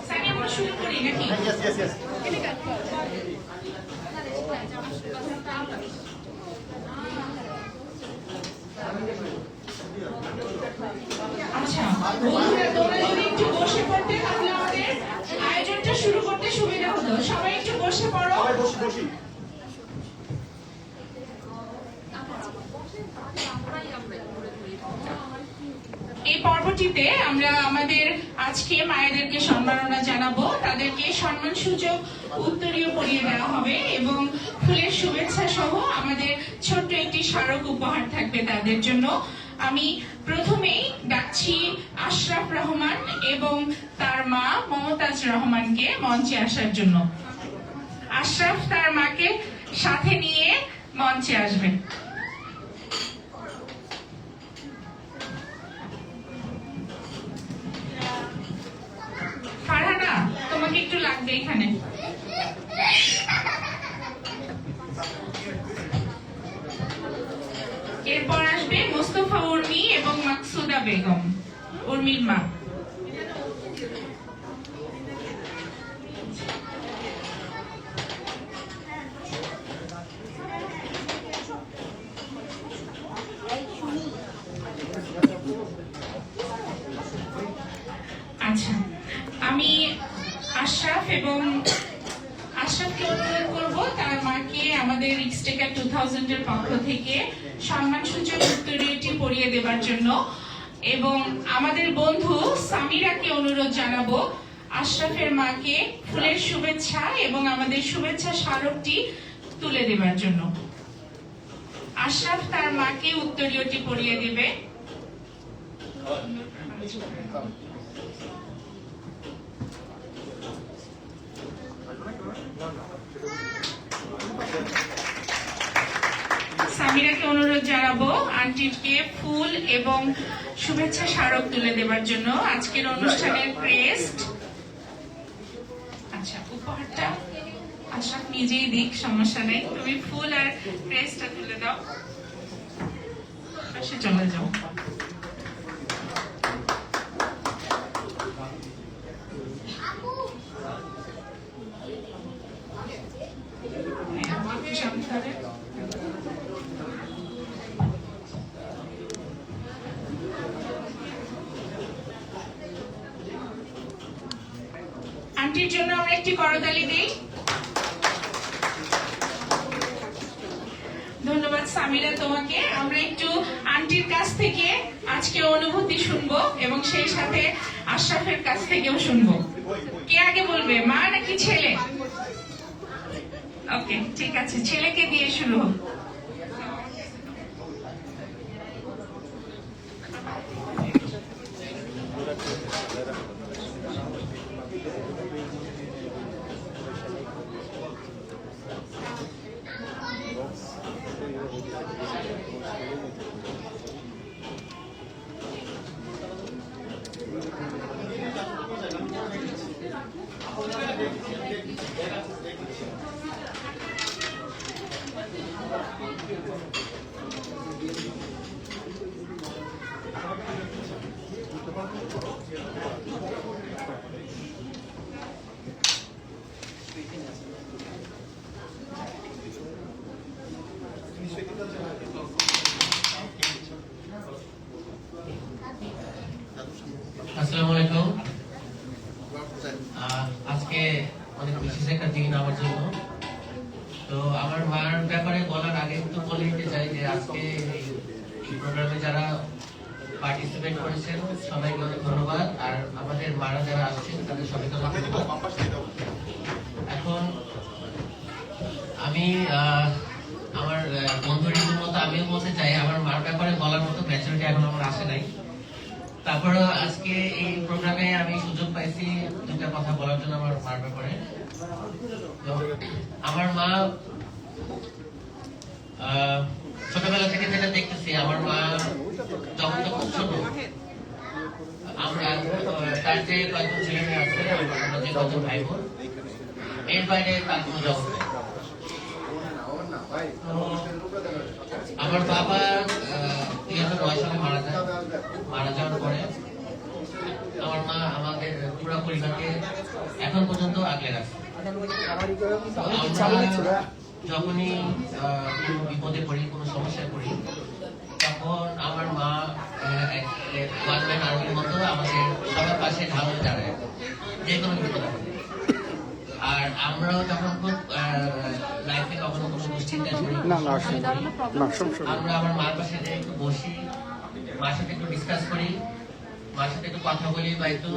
সানি, আমরা শুরু করি নাকি? Yes yes yes. আচ্ছা বন্ধুরা, তোমরা যদি একটু বসে পড়তে তাহলে আমাদের আয়োজনটা শুরু করতে সুবিধা হতো। সবাই একটু বসে পড়ো। সবাই বসি বসি। এই পর্বটিতে আমরা আমাদের আজকে মায়েদেরকে সম্মাননা জানাবো, তাদেরকে সম্মানসূচক উত্তরীয় পরিয়ে দেওয়া হবে এবং ফুলের শুভেচ্ছা সহ আমাদের ছোট্ট একটি স্মারক উপহার থাকবে তাদের জন্য। আমি প্রথমেই ডাকছি আশরাফ রহমান এবং তার মা মমতাজ রহমানকে মঞ্চে আসার জন্য। আশরাফ তার মাকে সাথে নিয়ে মঞ্চে আসবেন। ফারহানা, তোমাকে একটু লাগবে এখানে। এরপর আসবে মোস্তফা উর্মি এবং মাকসুদা বেগম, উর্মির মা। আচ্ছা, আমি আশরাফ এবং আশরাফকে অনুরোধ করবো তার মাকে আমাদের রিক্সটেকার 2000 এর পক্ষ থেকে সম্মানসূচক উত্তরীয়টি পরিয়ে দেবার জন্য, এবং আমাদের বন্ধু সামিরাকে অনুরোধ জানাবো আশরাফের মাকে ফুলের শুভেচ্ছা এবং আমাদের শুভেচ্ছা স্মারকটি তুলে দেবার জন্য। আশরাফ তার মাকে উত্তরীয়টি পরিয়ে দেবে। সামিরাকে অনুরোধ জানাবো আন্টিকে ফুল এবং শুভেচ্ছা স্মারক তুলে দেবার জন্য। আজকের অনুষ্ঠানের ক্রেস্ট, আচ্ছা উপহারটা আশরাফ নিজেই দিক, সমস্যা নেই। তুমি ফুল আর ক্রেস্টটা তুলে দাও, পাশে চলে যাও। আন্টির জন্য আমরা একটি করতালি দিই। ধন্যবাদ সামিরা তোমাকে। আমরা একটু আন্টির কাছ থেকে আজকে অনুভূতি শুনবো এবং সেই সাথে আশরাফের কাছ থেকেও শুনবো। কে আগে বলবে, মা নাকি ছেলে? ওকে, ঠিক আছে, ছেলেকে দিয়ে শুরু হোক। আসসালামু আলাইকুম। আজকে অনেক বিশেষ একটা দিন আমার জন্য। তো আমার মার ব্যাপারে বলার আগে একটু বলে দিতে চাই যে আজকে এই প্রোগ্রামে যারা পার্টিসিপেট করেছেন সবাইকে অনেক ধন্যবাদ। আর আমাদের মারা যারা আসছেন তাদের সবাইকে এখন আমি আমার বন্ধুর মতো আমিও বলতে চাই, আমার মার ব্যাপারে বলার মতো ম্যাচুরিটি এখন আমার আসে নাই। তারপরে আজকে এই প্রোগ্রামে আমি সুযোগ পাইছি দুটা কথা বলার জন্য আমার মার ব্যাপারে। আমার মা ছোটবেলা থেকে যেটা দেখতেছি, আমার মা যখন খুব ছোট, আমরা তার যে কয়েকজন ছেলে মেয়ে আছে, আমরা যে কয়েকজন ভাই বোন, এর বাইরে তার কোনো জব নেই। আমার বাবা 2009 সালে মারা যাওয়ার পরে আমার মা আমাদের পুরো পরিবারকে এখন পর্যন্ত আগলে রাখছে। যখনই কোনো বিপদে পড়ি, কোনো সমস্যায় পড়ি, তখন আমার মা ওয়ান ম্যান আর্মির মতো আমাদের সবার পাশে ঢাল হয়ে দাঁড়ায় যে কোনো বিপদ আপদে। আর আমরাও যখন খুব লাইফে কখনো কোনো দুশ্চিন্তা করি, আমরা আমার মার পাশে একটু বসি, মার সাথে একটু ডিসকাস করি, মার সাথে একটু কথা বলি বা একটু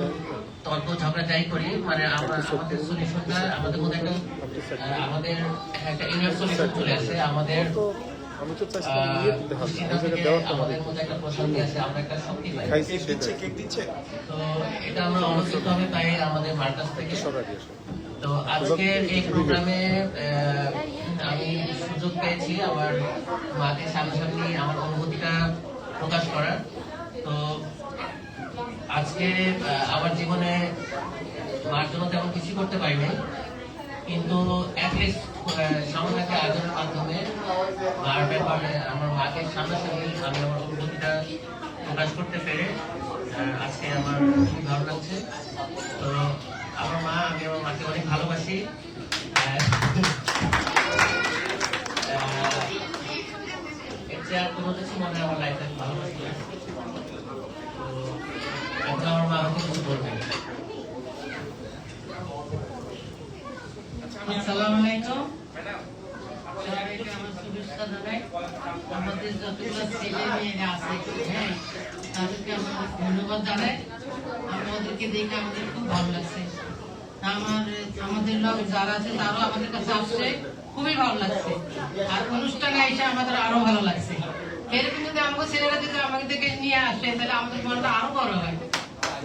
তর্ক ঝগড়া যাই করি, মানে আমাদের সলিউশনটা আমাদের মধ্যে আমাদের একটা ইনার সলিউশন চলে আসে। আমাদের আমাদের মধ্যে একটা প্রশান্তি আছে, আমরা একটা শক্তি পাই। তো এটা আমরা অনৈতিকভাবে পাই আমাদের মার কাছ থেকে। তো আজকের এই প্রোগ্রামে আমি সুযোগ পেয়েছি আমার মাকে সামনাসামনি আমার অনুভূতিটা প্রকাশ করার। তো আজকে আমার জীবনে মার জন্য তেমন কিছু করতে পারিনি, কিন্তু অ্যাটলিস্ট সামান্য একটা আয়োজনের মাধ্যমে মার ব্যাপারে আমার মাকে সামনাসামনি আমি আমার অনুভূতিটা প্রকাশ করতে পেরে আজকে আমার খুবই ভালো লাগছে। তো আমার মা, আমি আমার মাকে অনেক ভালোবাসি। এর চেয়ে আর কোনো কিছু মনে আমার লাইফে ভালোবাসি। তো এখন আমার মা আমাকে কিছু বলবেন। আসসালামু আলাইকুম। সবাইকে আমার শুভেচ্ছা জানাই। আমাদের যতগুলো ছেলে মেয়েরা আছে, হ্যাঁ, তাদেরকে আমরা ধন্যবাদ জানাই। আমাদেরকে দেখে আমাদের খুব ভালো লাগছে। আমাদের লোক যারা আছে তারাও আমাদের কাছে আসছে, খুবই ভালো লাগছে। আর অনুষ্ঠানে এসে আমাদের আরো ভালো লাগছে। এরকম যদি আমাকে ছেলেরা যদি আমাকে দেখে নিয়ে আসে, তাহলে আমাদের মনটা আরো বড় হয়।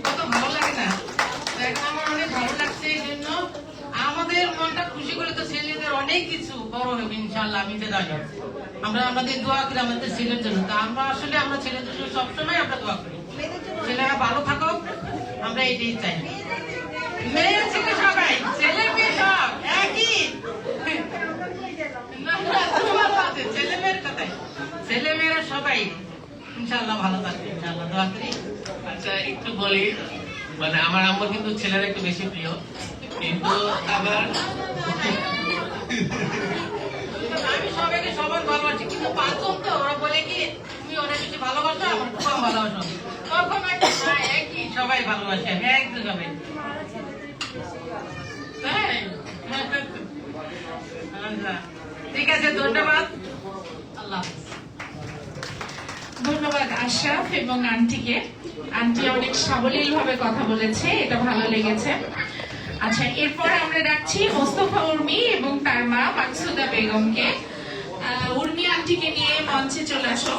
কত ভালো লাগে না? এখন আমার অনেক ভালো লাগছে। এই জন্য আমাদের মনটা খুশি করে তো ছেলেদের অনেক কিছু বড় হবে ইনশাল্লাহ। আমি তো জানি আমরা আমাদের দোয়া করি আমাদের ছেলের জন্য। তা আমরা আসলে আমরা ছেলেদের জন্য সবসময় আমরা দোয়া করি, ছেলেরা ভালো থাকুক, আমরা এটাই চাই। মেয়ে ছেলে সবাই, ছেলে মেয়ে সব একই, ছেলে মেয়ের কথাই, ছেলে মেয়েরা সবাই ইনশাল্লাহ ভালো থাকবে, ইনশাল্লাহ দোয়া করি। আচ্ছা, একটু বলি, মানে আমার আম্মা কিন্তু ছেলেরা একটু বেশি প্রিয়, কিন্তু আবার আমি সবাইকে সবার ভালোবাসি, কিন্তু পাঁচজন তো ওরা বলে কি তুমি অনেক বেশি ভালোবাসো, আমার কম ভালোবাসো, তখন একই সবাই ভালোবাসে, একদম সবাই। ঠিক আছে, ধন্যবাদ। আল্লাহ হাফেজ। ধন্যবাদ আশরাফ এবং আন্টিকে। আন্টি অনেক সাবলীল ভাবে কথা বলেছে, এটা ভালো লেগেছে। আচ্ছা, এরপর আমরা ডাকছি মোস্তফা উর্মি এবং তার মা মাকসুদা বেগমকে। উর্মি আন্টিকে নিয়ে মঞ্চে চলে আসো।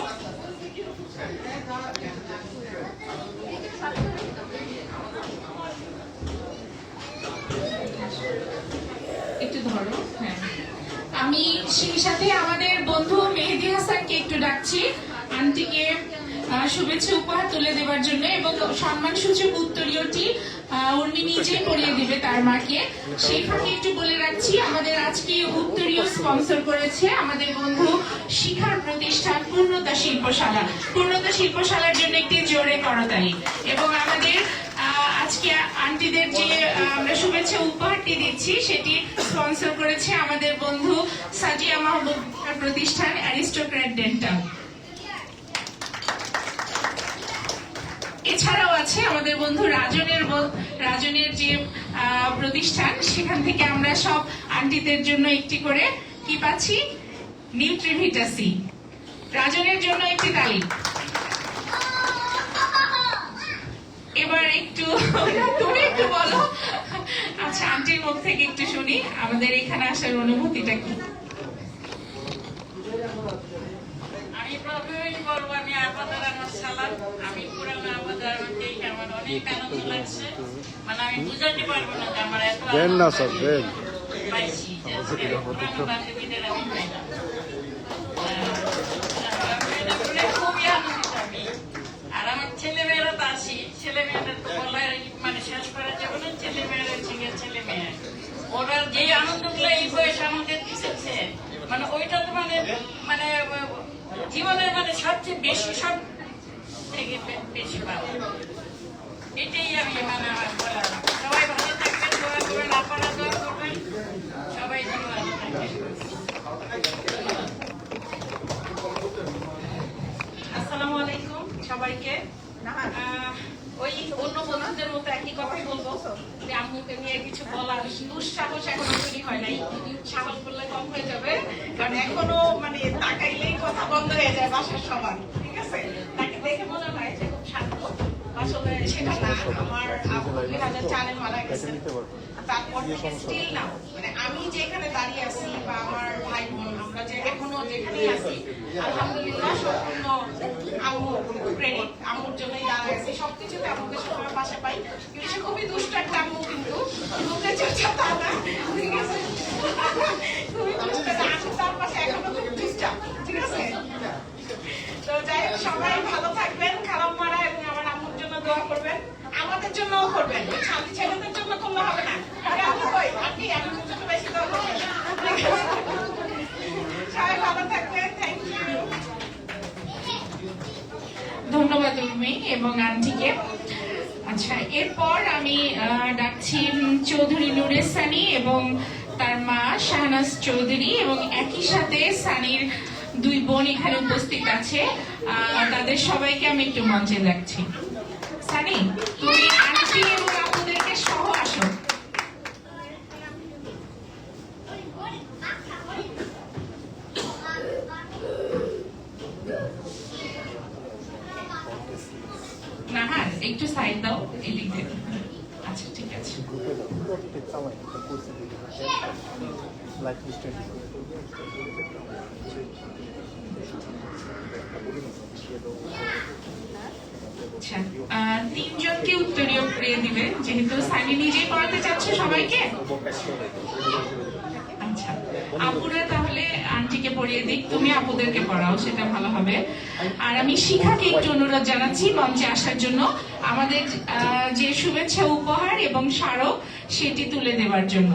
একটু ধরো। হ্যাঁ, আমি সেই সাথে আমাদের বন্ধু মেহেদি হাসানকে একটু ডাকছি আন্টিকে শুভেচ্ছা উপহার তুলে দেওয়ার জন্য, এবং সম্মানসূচক উত্তরীয়টি উর্মি নিজেই পরিয়ে দিবে তার মাকে। সেই ফাঁকে একটু বলে রাখছি, আমাদের আজকে উত্তরীয় স্পন্সর করেছে আমাদের বন্ধু শিখার প্রতিষ্ঠান পূর্ণতা শিল্পশালা। পূর্ণতা শিল্পশালার জন্য একটি জোরে করতালি। এবং আমাদের আজকে আন্টিদের যে আমরা শুভেচ্ছা উপহারটি দিচ্ছি সেটি স্পন্সর করেছে আমাদের বন্ধু সাজিয়া মাহবুব প্রতিষ্ঠান অ্যারিস্টোক্র্যাট ডেন্টাল। এছাড়াও আছে আমাদের বন্ধু রাজনের যে প্রতিষ্ঠান, সেখান থেকে আমরা সব আন্টিদের জন্য একটি করে কি পাচ্ছি, নিউট্রিভিটা সি। রাজনের জন্য একটি তালি। এবার একটু তুমি একটু বলো, আচ্ছা আন্টির মুখ থেকে একটু শুনি আমাদের এখানে আসার অনুভূতিটা কি। আমি প্রথমেই বলবো আমি আপাতত আমার সালাম, আমি পুরানো আপাতত আমার অনেক আনন্দ লাগছে, মানে আমি বুঝাতে পারবো না যে আমার এত পাইছি বান্ধবীদের আমি পাইলাম। খুবই আনন্দিত আমি। আর আমার ছেলেমেয়েরা তো আছি, ছেলেমেয়েদের তো বলার মানে শেষ করা যাবে না, ছেলেমেয়েরা ছেলে মেয়ে ওরা যে আনন্দগুলো এই বয়সে আমাদের দিচ্ছে, মানে ওইটা তো মানে মানে জীবনের মানে সবচেয়ে বেশি, সব থেকে বেশি পাবো। এটাই আমি মানে আমার বলার। সবাই ভালো থাকবেন, দোয়া করবেন, আপনারা দোয়া করবেন, সবাই ভালো থাকবেন। আসসালামু আলাইকুম সবাইকে। ওই অন্য বন্ধুদের মতো একই কথাই বলবো যে আম্মুকে নিয়ে কিছু বলার দুঃসাহস এখনো তৈরি হয় নাই। সাহস করলে কম হয়ে যাবে, কারণ এখনো মানে তাকাইলেই কথা বন্ধ হয়ে যায় বাসার সবার। ঠিক আছে, তাকে দেখে মনে হয় যে খুব শান্ত, আসলে সেটা না। আমার আব্বু 2004-এ মারা গেছে, তারপর থেকে স্টিল না মানে আমি যেখানে দাঁড়িয়ে আছি বা আমার ভাই বোন আমরা যে এখনো যেখানেই আছি আলহামদুলিল্লাহ সম্পূর্ণ আম্মু প্রেরিত, আম্মুর জন্যই দাঁড়িয়ে আছি। সবকিছুতে আম্মুকে সবসময় পাশে পাই। কিন্তু সে খুবই দুষ্ট একটা আম্মু, কিন্তু মুখে চর্চা তা না। ঠিক আছে, খুবই দুষ্ট, আমি তার পাশে এখনো খুব দুষ্টা। ঠিক আছে, তো যাই হোক সবাই ভালো থাকবেন, খারাপ মারা, এবং আমার আম্মুর জন্য দোয়া করবেন, আমাদের জন্যও করবেন। শান্তি ছেলেদের জন্য করলে হবে না, আমাদের জন্য বেশি দোয়া করবেন। সবাই ভালো থাকবেন, থ্যাংক ইউ। ধন্যবাদ উর্মি এবং আন্টিকে। আচ্ছা, এরপর আমি ডাকছি চৌধুরী নুরের সানি এবং তার মা শাহনাজ চৌধুরী, এবং একই সাথে সানির দুই বোন এখানে উপস্থিত আছে। তাদের সবাইকে আমি একটু মঞ্চে ডাকছি। সানি, তুমি আন্টি এবং আপুদেরকে সহ আসো। নাহার একটু সাইড দাও, এদিক দিয়ে। আচ্ছা ঠিক আছে। আচ্ছা, তিনজনকে উত্তরীয় পড়িয়ে দিবে, যেহেতু সানি নিজেই পড়াতে চাচ্ছে সবাইকে। আচ্ছা, আপুরা তাহলে আন্টিকে পড়িয়ে দিক, তুমি আপুদেরকে পড়াও, সেটা ভালো হবে। আর আমি শিখাকে একটু অনুরোধ জানাচ্ছি মঞ্চে আসার জন্য, আমাদের যে শুভেচ্ছা উপহার এবং স্মারক সেটি তুলে দেওয়ার জন্য।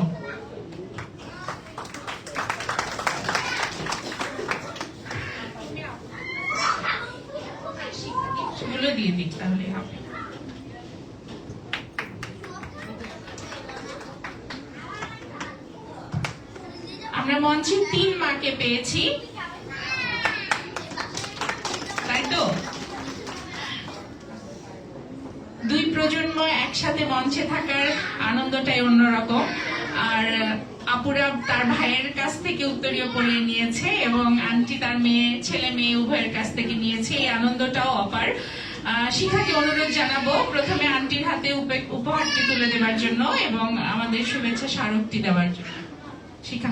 দিয়ে দিক তাহলে হবে। আমরা মঞ্চে 3 মাকে পেয়েছি, তাই তো? 2 প্রজন্ম একসাথে মঞ্চে থাকার আনন্দটাই অন্যরকম। আর আপুরা তার ভাইয়ের কাছ থেকে উত্তরীয় পড়িয়ে নিয়েছে এবং আন্টি তার ছেলে মেয়ে উভয়ের কাছ থেকে নিয়েছে। এই আনন্দটাও অপার। শিখাকে অনুরোধ জানাবো প্রথমে আন্টির হাতে উপহারটি তুলে দেওয়ার জন্য এবং আমাদের শুভেচ্ছা স্মারকটি দেওয়ার জন্য। শিখা,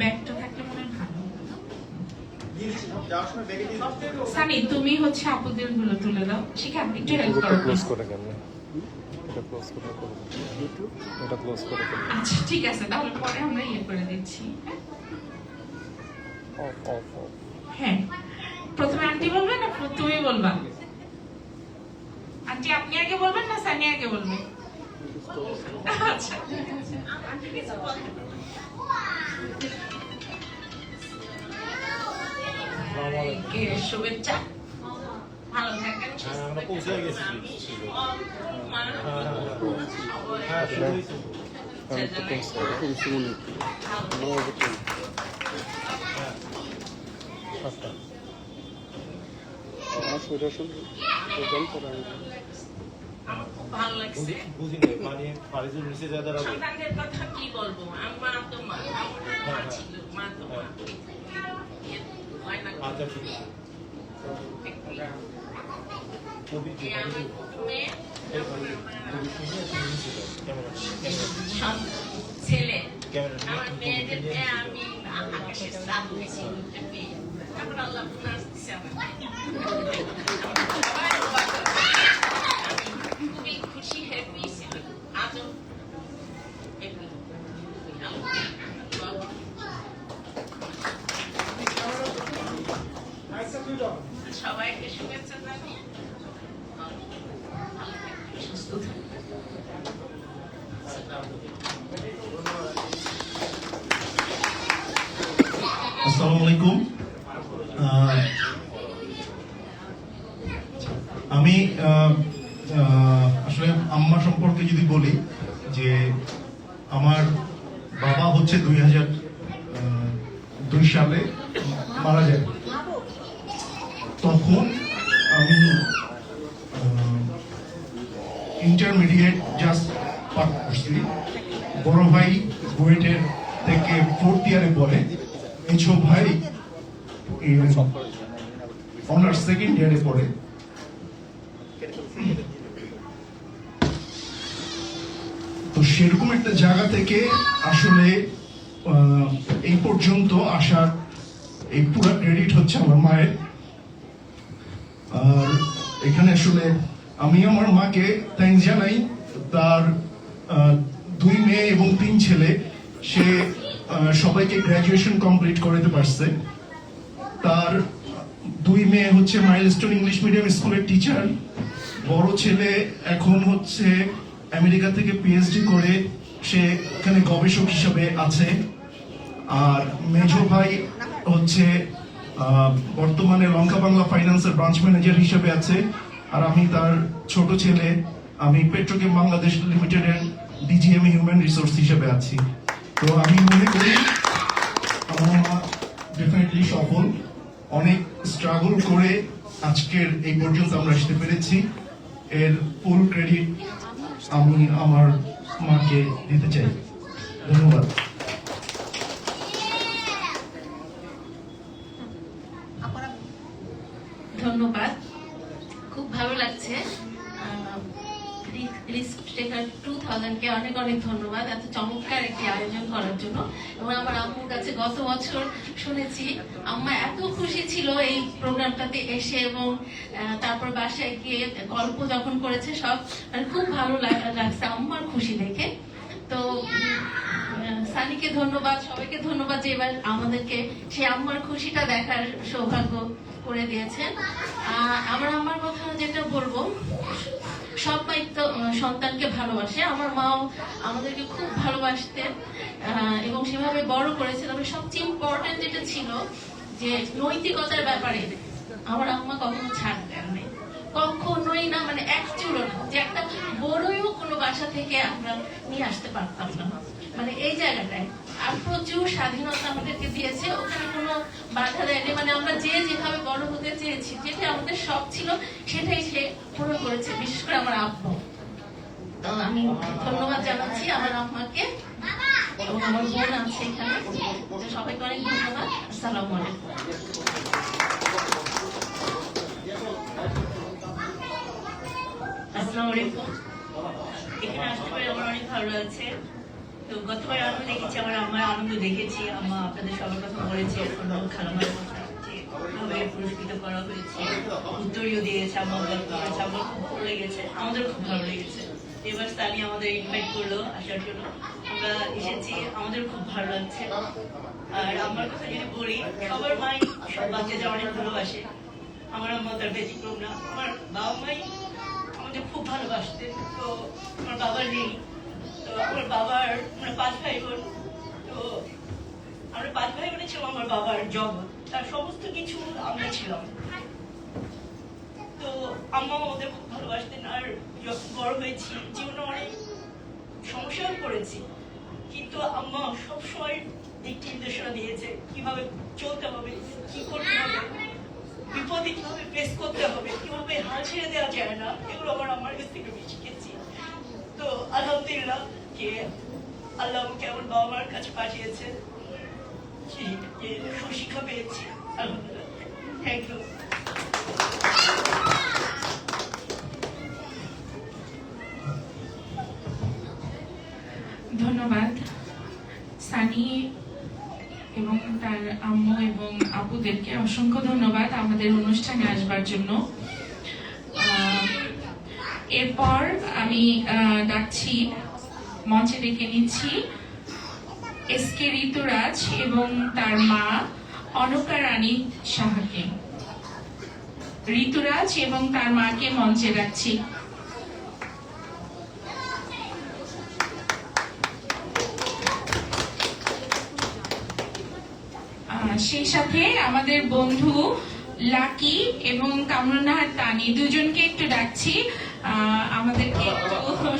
ব্যাগটা থাকলে মনে হয় ভালো। সানি, তুমি হচ্ছে আপুদের গুলো তুলে দাও। শিখা, একটু হেল্প করো। ক্লোজ করে কেন? এটা ক্লোজ করে করব। এটা ক্লোজ করে করব। আচ্ছা ঠিক আছে, তাহলে পরে আমরা করে দিচ্ছি। Of of of. হ্যাঁ, প্রথমে আন্টি বলবে না তুমি বলবা? আন্টি আপনি আগে বলবেন না সানি আগে বলবে? আচ্ছা ঠিক আছে। শুভেচ্ছা, ভালো থাকেন। আমরা পৌঁছে গেছি। ভালো লাগছে। সন্তানদের কথা কি বলবো, আমার তো মা ছিল, মা তো মা। ছেলে আমার মেয়েদেরকে আমি আকাশের চাঁদ দেখি, তারপর আল্লাহ আসতেছে আমার। খুবই খুশি, হ্যাপি ছিল, আজও হ্যাপি। সবাইকে শুভেচ্ছা জানিয়ে সুস্থ থাকুন। আসসালামু আলাইকুম। আমি আসলে আম্মা সম্পর্কে যদি বলি যে আমার বাবা হচ্ছে 2002 সালে মারা যায়। তখন আমি ইন্টারমিডিয়েট জাস্ট পাস করছি। বড় ভাই বুয়েটের থেকে 4th ইয়ারে পড়ে, মেছো ভাই অনার্স 2nd ইয়ারে পড়ে। তো সেরকম একটা জায়গা থেকে আসলে এই পর্যন্ত আসার এই পুরো ক্রেডিট হচ্ছে আমার মায়ের। আর এখানে আসলে আমি আমার মাকে থ্যাঙ্কস জানাই। তার 2 মেয়ে এবং 3 ছেলে, সে সবাইকে গ্রাজুয়েশন কমপ্লিট করতে পারছে। তার 2 মেয়ে হচ্ছে মাইলস্টোন ইংলিশ মিডিয়াম স্কুলের টিচার। বড় ছেলে এখন হচ্ছে আমেরিকা থেকে পিএইচডি করে সে এখানে গবেষক হিসেবে আছে। আর মেজো ভাই হচ্ছে বর্তমানে লঙ্কা বাংলা ফাইন্যান্সের ব্রাঞ্চ ম্যানেজার হিসেবে আছে। আর আমি তার ছোট ছেলে, আমি পেট্রোকেম বাংলাদেশ লিমিটেডের ডিজিএম হিউম্যান রিসোর্স হিসেবে আছি। তো আমি মনে করি আমার মা ডেফিনেটলি সফল। অনেক স্ট্রাগল করে আজকের এই পর্যন্ত আমরা আসতে পেরেছি। এর ফুল ক্রেডিট আমি আমার মাকে দিতে চাই। ধন্যবাদ। ধন্যবাদ, খুব ভালো লাগছে। 2000 কে অনেক অনেক ধন্যবাদ এত চমৎকার একটি আয়োজন করার জন্য। এবং আমার আম্মুর কাছে গত বছর শুনেছি আম্মা এত খুশি ছিল এই প্রোগ্রামটাতে এসে, এবং তারপর বাসায় গিয়ে গল্প যখন করেছে সব, মানে খুব ভালো লাগছে আম্মার খুশি দেখে। তো সানিকে ধন্যবাদ, সবাইকে ধন্যবাদ যে এবার আমাদেরকে সেই আম্মার খুশিটা দেখার সৌভাগ্য করে দিয়েছেন। আমার আম্মার কথা যেটা বলবো, সব মাই তো সন্তানকে ভালোবাসে। আমার মাও আমাদেরকে খুব ভালোবাসতেন এবং সেভাবে বড় করেছে। তবে সবচেয়ে ইম্পর্টেন্ট যেটা ছিল যে নৈতিকতার ব্যাপারে আমার আম্মা কখনো ছাড় দেন নাই, কখনোই না, মানে এক চুলো না, যে একটা বড়ইও কোনো বাসা থেকে আমরা নিয়ে আসতে পারতাম না। মানে এই জায়গাটায় আর প্রচুর স্বাধীনতা আমাদেরকে দিয়েছে, ওখানে কোনো বাধা দেয়নি। মানে আমরা যে যেভাবে বড় হতে চেয়েছি, যেটা আমাদের শখ ছিল সেটাই সে পূরণ করেছে, বিশেষ করে আমার আব্বু। তো আমি ধন্যবাদ জানাচ্ছি আমার আম্মাকে এবং আমার বোন আছে এখানে। সবাইকে অনেক ধন্যবাদ। আসসালামু আলাইকুম। আসসালামু আলাইকুম। এখানে আসতে পারে আমার অনেক ভালো লাগছে। তো গতবার আনন্দ দেখেছি, আমার আম্মার আনন্দ দেখেছি। আম্মা আপনাদের সবার কথা বলেছে, খালামার কথা যে ভাবে পুরস্কৃত করা হয়েছে, উত্তরীয় দিয়েছে, আম্মা গল্প করেছে, আমার খুব ভালো লেগেছে, আমাদের খুব ভালো লেগেছে। এবার সানি আমাদের ইনভাইট করলো আসার জন্য, আমরা এসেছি, আমাদের খুব ভালো লাগছে। আর আমার কথা যদি বলি, সবার মাই সব বাচ্চাদের অনেক ভালোবাসে, আমার আম্মা তার ব্যতিক্রম না। আমার বাবা মাই আমাদের খুব ভালোবাসতেন। তো আমার বাবার নেই, তো আমার বাবার আমরা 5 ভাই বোন। তো আমরা 5 ভাই বোনে ছিলাম আমার বাবার জগৎ, তার সমস্ত কিছু আমরা ছিলাম। তো আম্মা আমাদের খুব ভালোবাসতেন। আর যখন বড় হয়েছি, জীবনে অনেক সমস্যায় পড়েছি, কিন্তু আম্মা সবসময় দিক নির্দেশনা দিয়েছে কিভাবে চলতে হবে, কি করতে হবে, বিপদে কিভাবে ফেস করতে হবে, কিভাবে হাল ছেড়ে দেওয়া যায় না, এগুলো আমার কাছ থেকে আমি শিখেছি। তো আলহামদুলিল্লাহ যে আল্লাহ আমাকে আমার বাবা মার কাছে পাঠিয়েছে, যে সুশিক্ষা পেয়েছি, আলহামদুলিল্লাহ। Thank you. ধন্যবাদ সানি এবং তার আম্মু এবং আপুদেরকে অসংখ্য ধন্যবাদ আমাদের অনুষ্ঠানে আসবার জন্য। এরপর আমি ডাকছি, মঞ্চে ডেকে নিচ্ছি এসকে ঋতুরাজ এবং তার মা অনকা রানী সাহাকে। ঋতুরাজ এবং তার মাকে মঞ্চে ডাকছি। সেই সাথে আমাদের বন্ধু লাকি এবং কামরুন্নাহার তানি দুজনকে একটু ডাকছি আমাদেরকে একটু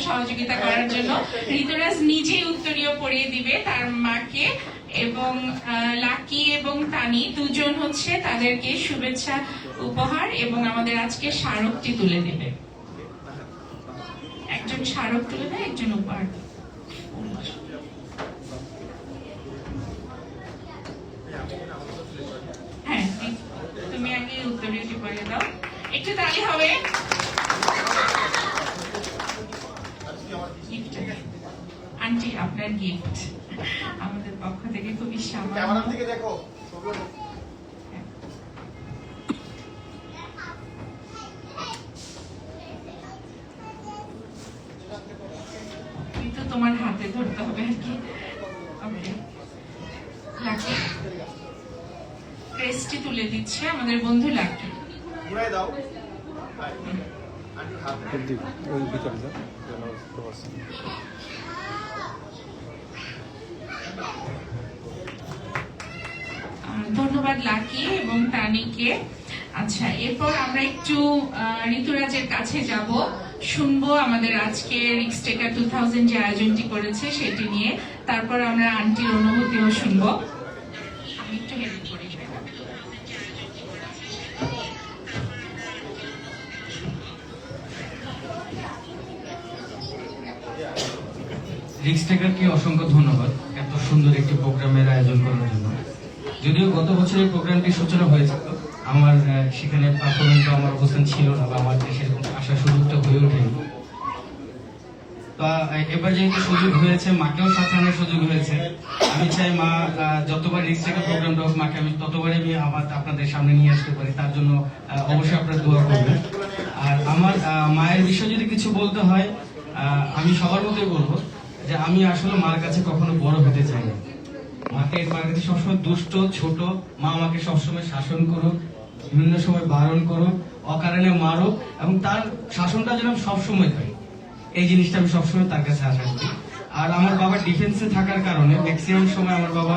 সহযোগিতা করার জন্য। ঋতুরাজ নিজেই উত্তরীয় পড়িয়ে দিবে তার মাকে, এবং লাকি এবং তানি দুজন হচ্ছে তাদেরকে শুভেচ্ছা উপহার এবং আমাদের আজকে স্মারকটি তুলে দেবে। একজন স্মারক তুলে দেয়, একজন উপহার। হ্যাঁ, তুমি আগে উত্তরীয়টি পড়ে দাও, একটু তালি হবে। আন্টি আপনার গিফট আমাদের পক্ষ থেকে খুবই সামান্য। কিন্তু তোমার হাতে ধরতে হবে আর কি। লাকি ক্রেস্টটি তুলে দিচ্ছে আমাদের বন্ধু লাকি। ধন্যবাদ লাকি এবং তানিকে। আচ্ছা, এরপর আমরা একটু ঋতুরাজের কাছে যাব, শুনবো আমাদের আজকে রিক্সটেকার 2000 যে আয়োজনটি করেছে সেটি নিয়ে, তারপর আমরা আন্টির অনুভূতিও শুনবো। আমি একটু হেল্প করি। রিক্সটেকারকে অসংখ্য ধন্যবাদ এত সুন্দর একটি প্রোগ্রামের আয়োজন করার জন্য। যদিও গত বছর এই প্রোগ্রামটি সূচনা হয়েছিল, আমার সেখানে পারফরমেন্সে আমার অবস্থান ছিল না বা আমার সেরকম আসার সুযোগটা হয়ে ওঠেনি। এবার যেহেতু সুযোগ হয়েছে, মাকেও সাথে আনার সুযোগ হয়েছে, আমি চাই মা যতবার রিক্সটেকার প্রোগ্রামটা হোক, মাকে আমি ততবারই আমি আপনাদের সামনে নিয়ে আসতে পারি, তার জন্য অবশ্যই আপনারা দোয়া করবেন। আর আমার মায়ের বিষয়ে যদি কিছু বলতে হয়, আমি সবার মতোই বলবো যে আমি আসলে মার কাছে কখনো বড় হতে চাই না। মার কাছে সবসময় দুষ্ট ছোট, মা আমাকে সবসময় শাসন করুক, বিভিন্ন সময় বারণ করুক, অকারণে মারুক, এবং তার শাসনটা যেন সবসময় পাই, এই জিনিসটা আমি সবসময় তার কাছে আশা করি। আর আমার বাবা ডিফেন্সে থাকার কারণে ম্যাক্সিমাম সময় আমার বাবা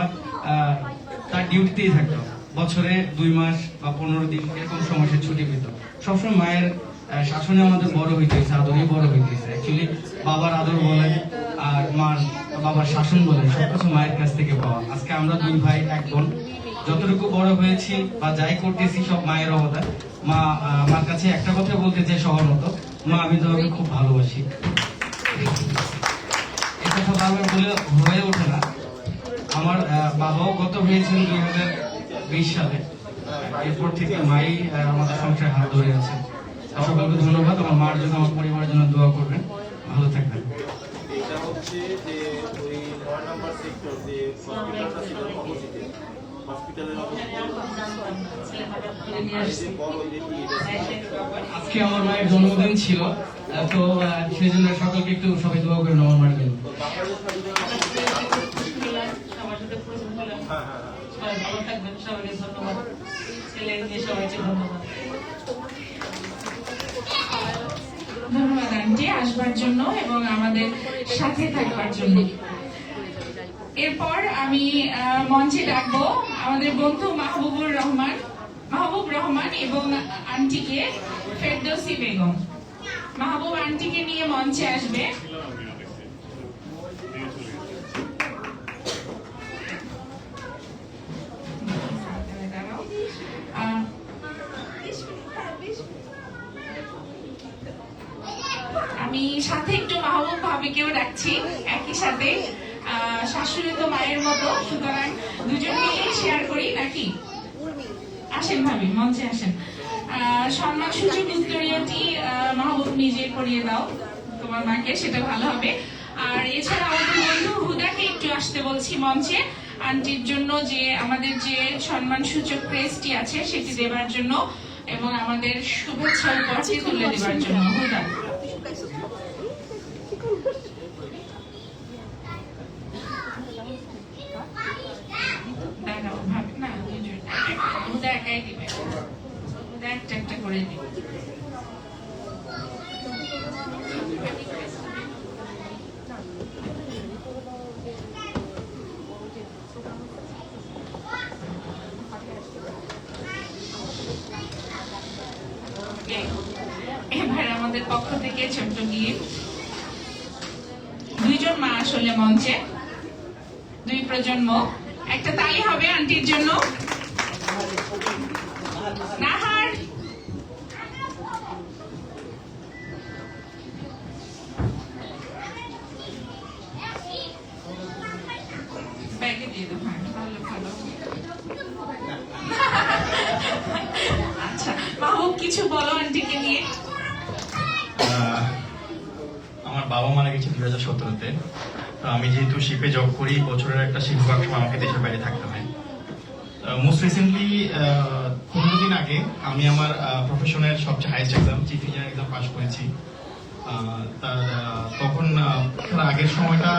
তার ডিউটিতেই থাকতো, বছরে 2 মাস বা 15 দিন এরকম সময় সে ছুটি পেত। সবসময় মায়ের শাসনে আমাদের বড় হইতেছে, আদরেই বড় হইতেছে। অ্যাকচুয়ালি বাবার আদর বলেন আর মার বাবার শাসন বলেন সবকিছু মায়ের কাছ থেকে পাওয়া। আজকে আমরা 2 ভাই 1 বোন, যতটুকু বড় হয়েছি বা যাই করতেছি সব মায়ের অবদান। মা আমার কাছে একটা কথা বলতে চাই সবার মতো, মা আমি তোমাকে খুব ভালোবাসি। এই কথা বারবার বলে হয়ে ওঠে না। আমার বাবাও গত হয়েছিলেন 2020 সালে, এরপর থেকে মাই আমাদের সংসারে হাত ধরে আছে। সকলকে ধন্যবাদ। আমার মার জন্য, আমার পরিবারের জন্য দোয়া করবেন। ভালো থাকবেন। এটা হচ্ছে যে ওই 9 নাম্বার সেক্টর যে হসপিটালটা ছিল অপোজিটে, হসপিটালের আজকে আমার মায়ের জন্মদিন ছিল, তো সেই জন্য সকলকে একটু সবাই দোয়া করেন আমার মায়ের জন্য। সবাই ভালো থাকবেন, সবাইকে ধন্যবাদ, ছেলে মেয়ে সবাইকে ধন্যবাদ। ধন্যবাদ আন্টি আসবার জন্য এবং আমাদের সাথে থাকবার জন্য। এরপর আমি মঞ্চে ডাকবো আমাদের বন্ধু মাহবুব রহমান এবং আন্টিকে ফেরদৌসী বেগম। মাহবুব আন্টিকে নিয়ে মঞ্চে আসবে। আমি সাথে একটু মাহবুব ভাবিকেও ডাকছি একই সাথে। শাশুড়ি তো মায়ের মতো, সুতরাং দুজন মিলেই শেয়ার করি নাকি? আসেন ভাবি, মঞ্চে আসেন। সম্মান সূচক উত্তরীয়টি মাহবুব নিজে করিয়ে দাও তোমার মাকে, সেটা ভালো হবে। আর এছাড়া আমাদের বন্ধু হুদাকে একটু আসতে বলছি মঞ্চে, আন্টির জন্য যে আমাদের যে সম্মান সূচক ক্রেস্টটি আছে সেটি দেবার জন্য এবং আমাদের শুভেচ্ছা উপহারটি তুলে দেবার জন্য। হুদা দাঁড়াও, ভাবি না, হুদা একাই দিবে, হুদা একটা একটা করে দিবে। এবার আমাদের পক্ষ থেকে ছোট্ট গিফট। 2 জন মা আসলে মঞ্চে, 2 প্রজন্ম। একটা তালি হবে আন্টির জন্য। নাহার ব্যাগে দিয়ে দেবো, তাহলে ভালো। আচ্ছা মাহবুব, কিছু বলো আন্টিকে নিয়ে। আমার বাবা মারা গেছে 2017-তে। তো আমি যেহেতু শিপে জব করি, বছরের একটা শিক্ষক সময় আমাকে দেশের বাইরে থাকতে হয়। মোস্ট রিসেন্টলি 15 দিন আগে আমি আমার প্রফেশনের সবচেয়ে highest exam chief engineer exam pass করেছি। তখন আগের সময়টা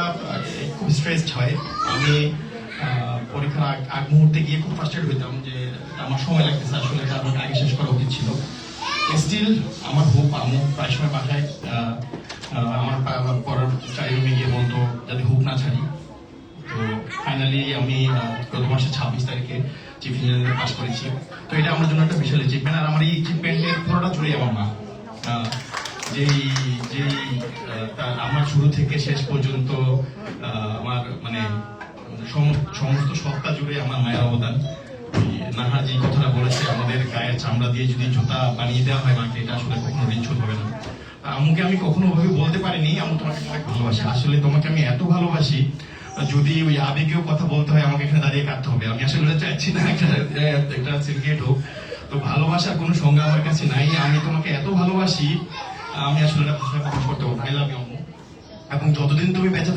খুব স্ট্রেসড হয়। আমি পরীক্ষার আগ মুহূর্তে গিয়ে খুব ফার্স্টেড হইতাম যে আমার সময় লাগতেছে, আসলে এটা আমার আগে শেষ করা উচিত ছিল। স্টিল আমার হোপ, আমি প্রায় সময় বাসায় আমার পড়ার স্টাডি রুমে গিয়ে বলতো যাতে হোপ না ছাড়ি। তো ফাইনালি আমি গত মাসের 26 তারিখে চিফ ইঞ্জিনিয়ারিং পাস করেছি। তো এটা আমার জন্য একটা বিশাল অ্যাচিভমেন্ট। আর আমার এই অ্যাচিভমেন্টের পুরোটা জুড়ে আমার মা, যেই আমার শুরু থেকে শেষ পর্যন্ত আমার মানে সমস্ত সত্তা জুড়ে আমার মায়ের অবদান। নাহা যে কথাটা বলেছে, আমাদের গায়ের চামড়া দিয়ে যদি জুতা বানিয়ে দেওয়া হয় মাকে, এটা আসলে কখনো রিঞ্চুত হবে না। আম্মুকে আমি কখনো ওভাবে বলতে পারিনি আম্মু তোমাকে অনেক ভালোবাসি। আসলে তোমাকে আমি এত ভালোবাসি, যদি ওই আবেগেও কথা বলতে হয় আমাকে এখানে দাঁড়িয়ে কাটতে হবে। আমি আসলে চাইছি না একটা সিনক্রেট হোক। তো ভালোবাসার কোনো সংজ্ঞা আমার কাছে নাই। আমি তোমাকে এত ভালোবাসি, আমি আসলে ভাষায় প্রকাশ করতে পারবো। আই লাভ ইউ আম্মু। এবং যতদিন তুমি বেঁচে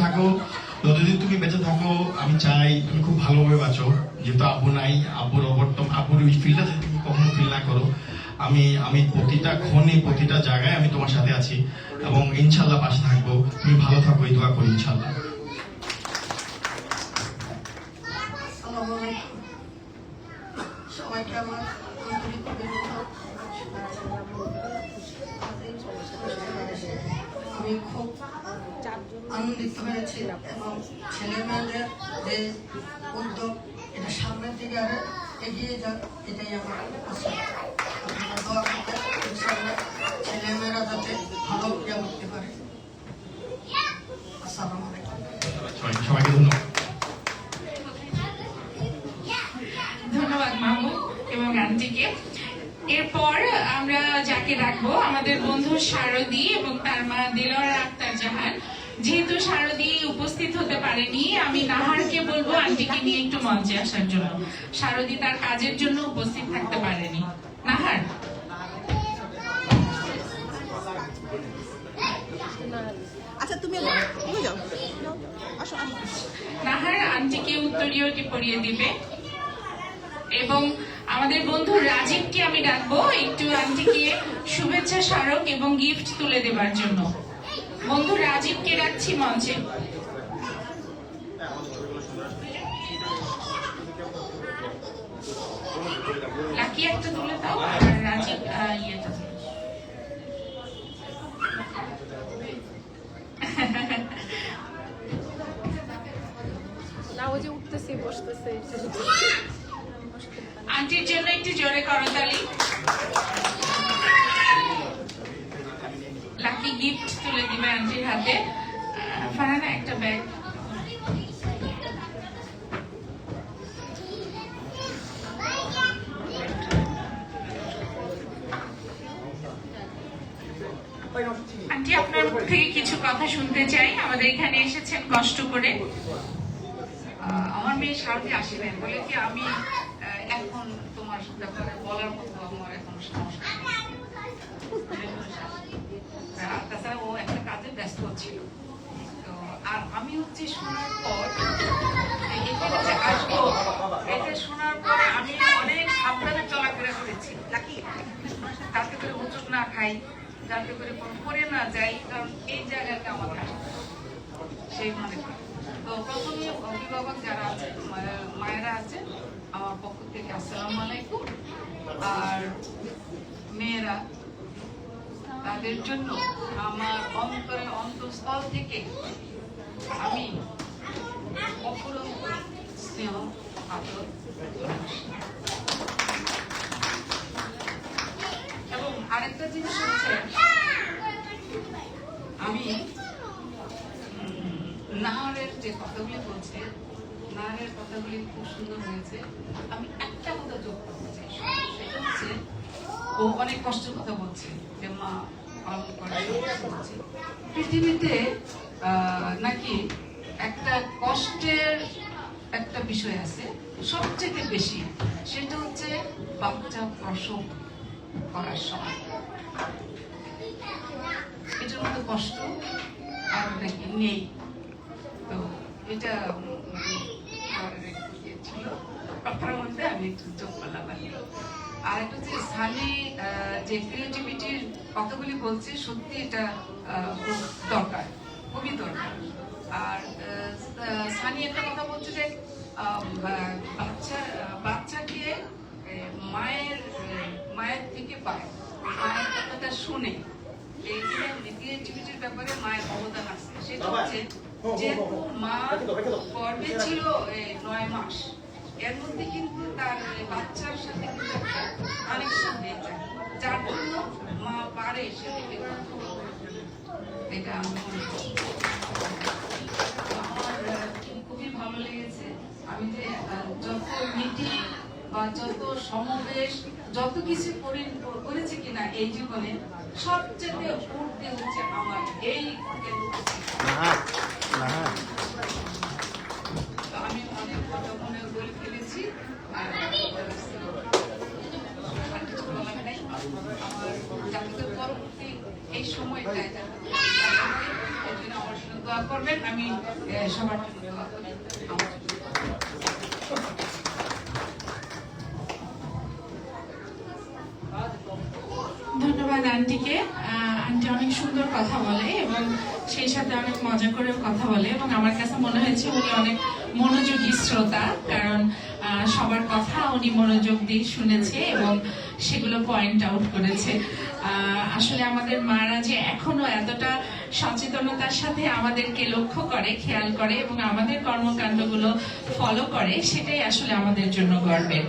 থাকো, আমি চাই তুমি খুব ভালোভাবে বাঁচো। যেহেতু আব্বু নাই, আব্বুর ওই ফিলটা যদি তুমি কখনো ফিল না করো, আমি প্রতিটা ক্ষণে প্রতিটা জায়গায় আমি তোমার সাথে আছি এবং ইনশাল্লাহ পাশে থাকবো। তুমি ভালো থাকো, এই দোয়া করি ইনশাল্লাহ। সবাইকে আমার আন্তরিক আমি খুব আনন্দিত হয়েছি এবং ছেলে মেয়েদের যে উদ্যোগ, এটা সামনের দিকে আরো এগিয়ে যাক, এটাই আমার আশা। দোয়া করতে ছেলে মেয়েরা যাতে ভালো ইয়া করতে পারে। আসসালামু আলাইকুম। সবাইকে ধন্যবাদ। ধন্যবাদ মামু এবং আন্টিকে। এরপর আমরা যাকে রাখবো আমাদের বন্ধু শারদী এবং তার মা দিলওয়ারা আক্তার জাহান। যেহেতু শারদী উপস্থিত হতে পারেনি, আমি নাহারকে বলবো আন্টিকে নিয়ে একটু মঞ্চে আসার জন্য। শারদী তার কাজের জন্য উপস্থিত থাকতে পারেনি। নাহার, আচ্ছা তুমি যাও, আসো। নাহার আন্টিকে উত্তরীয়টি পরিয়ে দিবে এবং আমাদের বন্ধু রাজীবকে আমি ডাকবো একটু আন্টিকে শুভেচ্ছা স্মারক এবং গিফট তুলে দেবার জন্য। বন্ধু রাজীবকে ডাকছি মঞ্চে। লাকি একটা তুলে দাও আর রাজীব ইয়েটা না, ও যে উঠতেছে বসতেছে। আন্টির জন্য একটু জোরে করতালি। লাকি গিফট তুলে দিবে আন্টির হাতে। ফারহানা একটা ব্যাগ। আন্টি আপনার মুখ থেকে কিছু কথা শুনতে চাই। আমাদের এখানে এসেছেন কষ্ট করে। আমার মেয়ে শারদী আসবেন বলে কি আমি এখন তোমার ব্যাপারে বলার মতো আমার এখন সমস্যা আর তাছাড়া ও একটা কাজে ব্যস্ত ছিল। তো আর আমি হচ্ছে শোনার পর এখানে যে আসবো এটা শোনার পরে আমি অনেক সাবধানে চলাফেরা করেছি নাকি, যাতে করে হোঁচট না খাই, যাতে করে কোনো করে না যাই, কারণ এই জায়গাটা আমাদের আসতে সেই মনে করি। তো প্রথমে অভিভাবক যারা আছে, মায়েরা আছে, আমার পক্ষ থেকে আসসালামু আলাইকুম। আর মেয়েরা, তাদের জন্য আমার অন্তরের অন্তঃস্থল থেকে আমি অপরন্ত স্নেহ আদর এবং আরেকটা জিনিস হচ্ছে আমি নাহারের যে কথাগুলি বলছে, নাহারের কথাগুলি খুব সুন্দর হয়েছে। আমি একটা কথা যোগ করতে চাই, সেটা হচ্ছে ও অনেক কষ্টের কথা বলছে যে মা পালন করে পৃথিবীতে নাকি একটা কষ্টের একটা বিষয় আছে সবচেয়ে বেশি, সেটা হচ্ছে বাচ্চা প্রসব করার সময়। এটার মধ্যে কষ্ট আর নাকি নেই। তো এটা ছিল কথার মধ্যে আমি একটু যোগ করলাম। আর একটা হচ্ছে সানি যে ক্রিয়েটিভিটির কথাগুলি বলছে, সত্যি এটা খুব দরকার, খুবই দরকার। আর সানি একটা কথা বলছে যে বাচ্চাকে মায়ের থেকে পায়, মায়ের কথাটা শুনে। এই ক্রিয়েটিভিটির ব্যাপারে মায়ের অবদান আছে। সেটা হচ্ছে যেহেতু মা গর্ভে ছিল 9 মাস, এর মধ্যে কিন্তু তার বাচ্চার সাথে কিন্তু একটা কানেকশন হয়ে যায়, যার জন্য মা পারে সেটাকে। এটা আমি মনে করি। আমার খুবই ভালো লেগেছে। আমি যে যত মিটিং বা যত সমাবেশ, যত কিছু করেছি কিনা এই জীবনে, সবচেয়ে উঠতে হচ্ছে আমার এই আমি অনেক কথা মনে বলে ফেলেছি। আর আমার যাতে পরবর্তী এই সময়টায় আমার জন্য দোয়া করবেন। আমি সবার জন্য দোয়া করি। ধন্যবাদ আন্টিকে। আন্টি অনেক সুন্দর কথা বলে এবং সেই সাথে অনেক মজা করে কথা বলে এবং আমার কাছে মনে হয়েছে উনি অনেক মনোযোগী শ্রোতা, কারণ সবার কথা উনি মনোযোগ দিয়ে শুনেছে এবং সেগুলো পয়েন্ট আউট করেছে। আসলে আমাদের মারা যে এখনো এতটা সচেতনতার সাথে আমাদেরকে লক্ষ্য করে, খেয়াল করে এবং আমাদের কর্মকাণ্ডগুলো ফলো করে, সেটাই আসলে আমাদের জন্য গর্বের।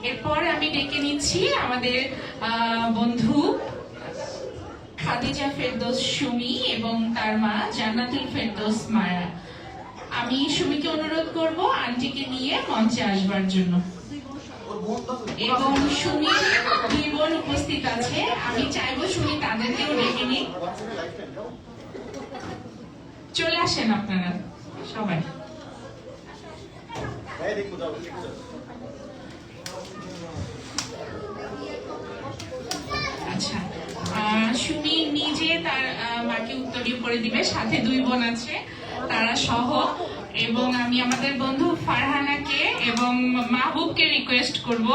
এরপর আমি ডেকে নিচ্ছি আমাদের বন্ধু খাদিজা ফেরদৌস সুমি এবং তার মা জান্নাতুল ফেরদৌস মায়া। আমি সুমিকে অনুরোধ করব আন্টিকে নিয়ে মঞ্চে আসবার জন্য। এবং সুমির দুই বোন উপস্থিত আছে, আমি চাইবো সুমি তাদেরকেও ডেকে নিন। চলে আসেন আপনারা সবাই। আচ্ছা, সুমি নিজে তার মাকে উত্তরীয় করে দিবে, সাথে দুই বোন আছে তারা সহ। এবং আমি আমাদের বন্ধু ফারহানাকে এবং মাহবুবকে রিকোয়েস্ট করব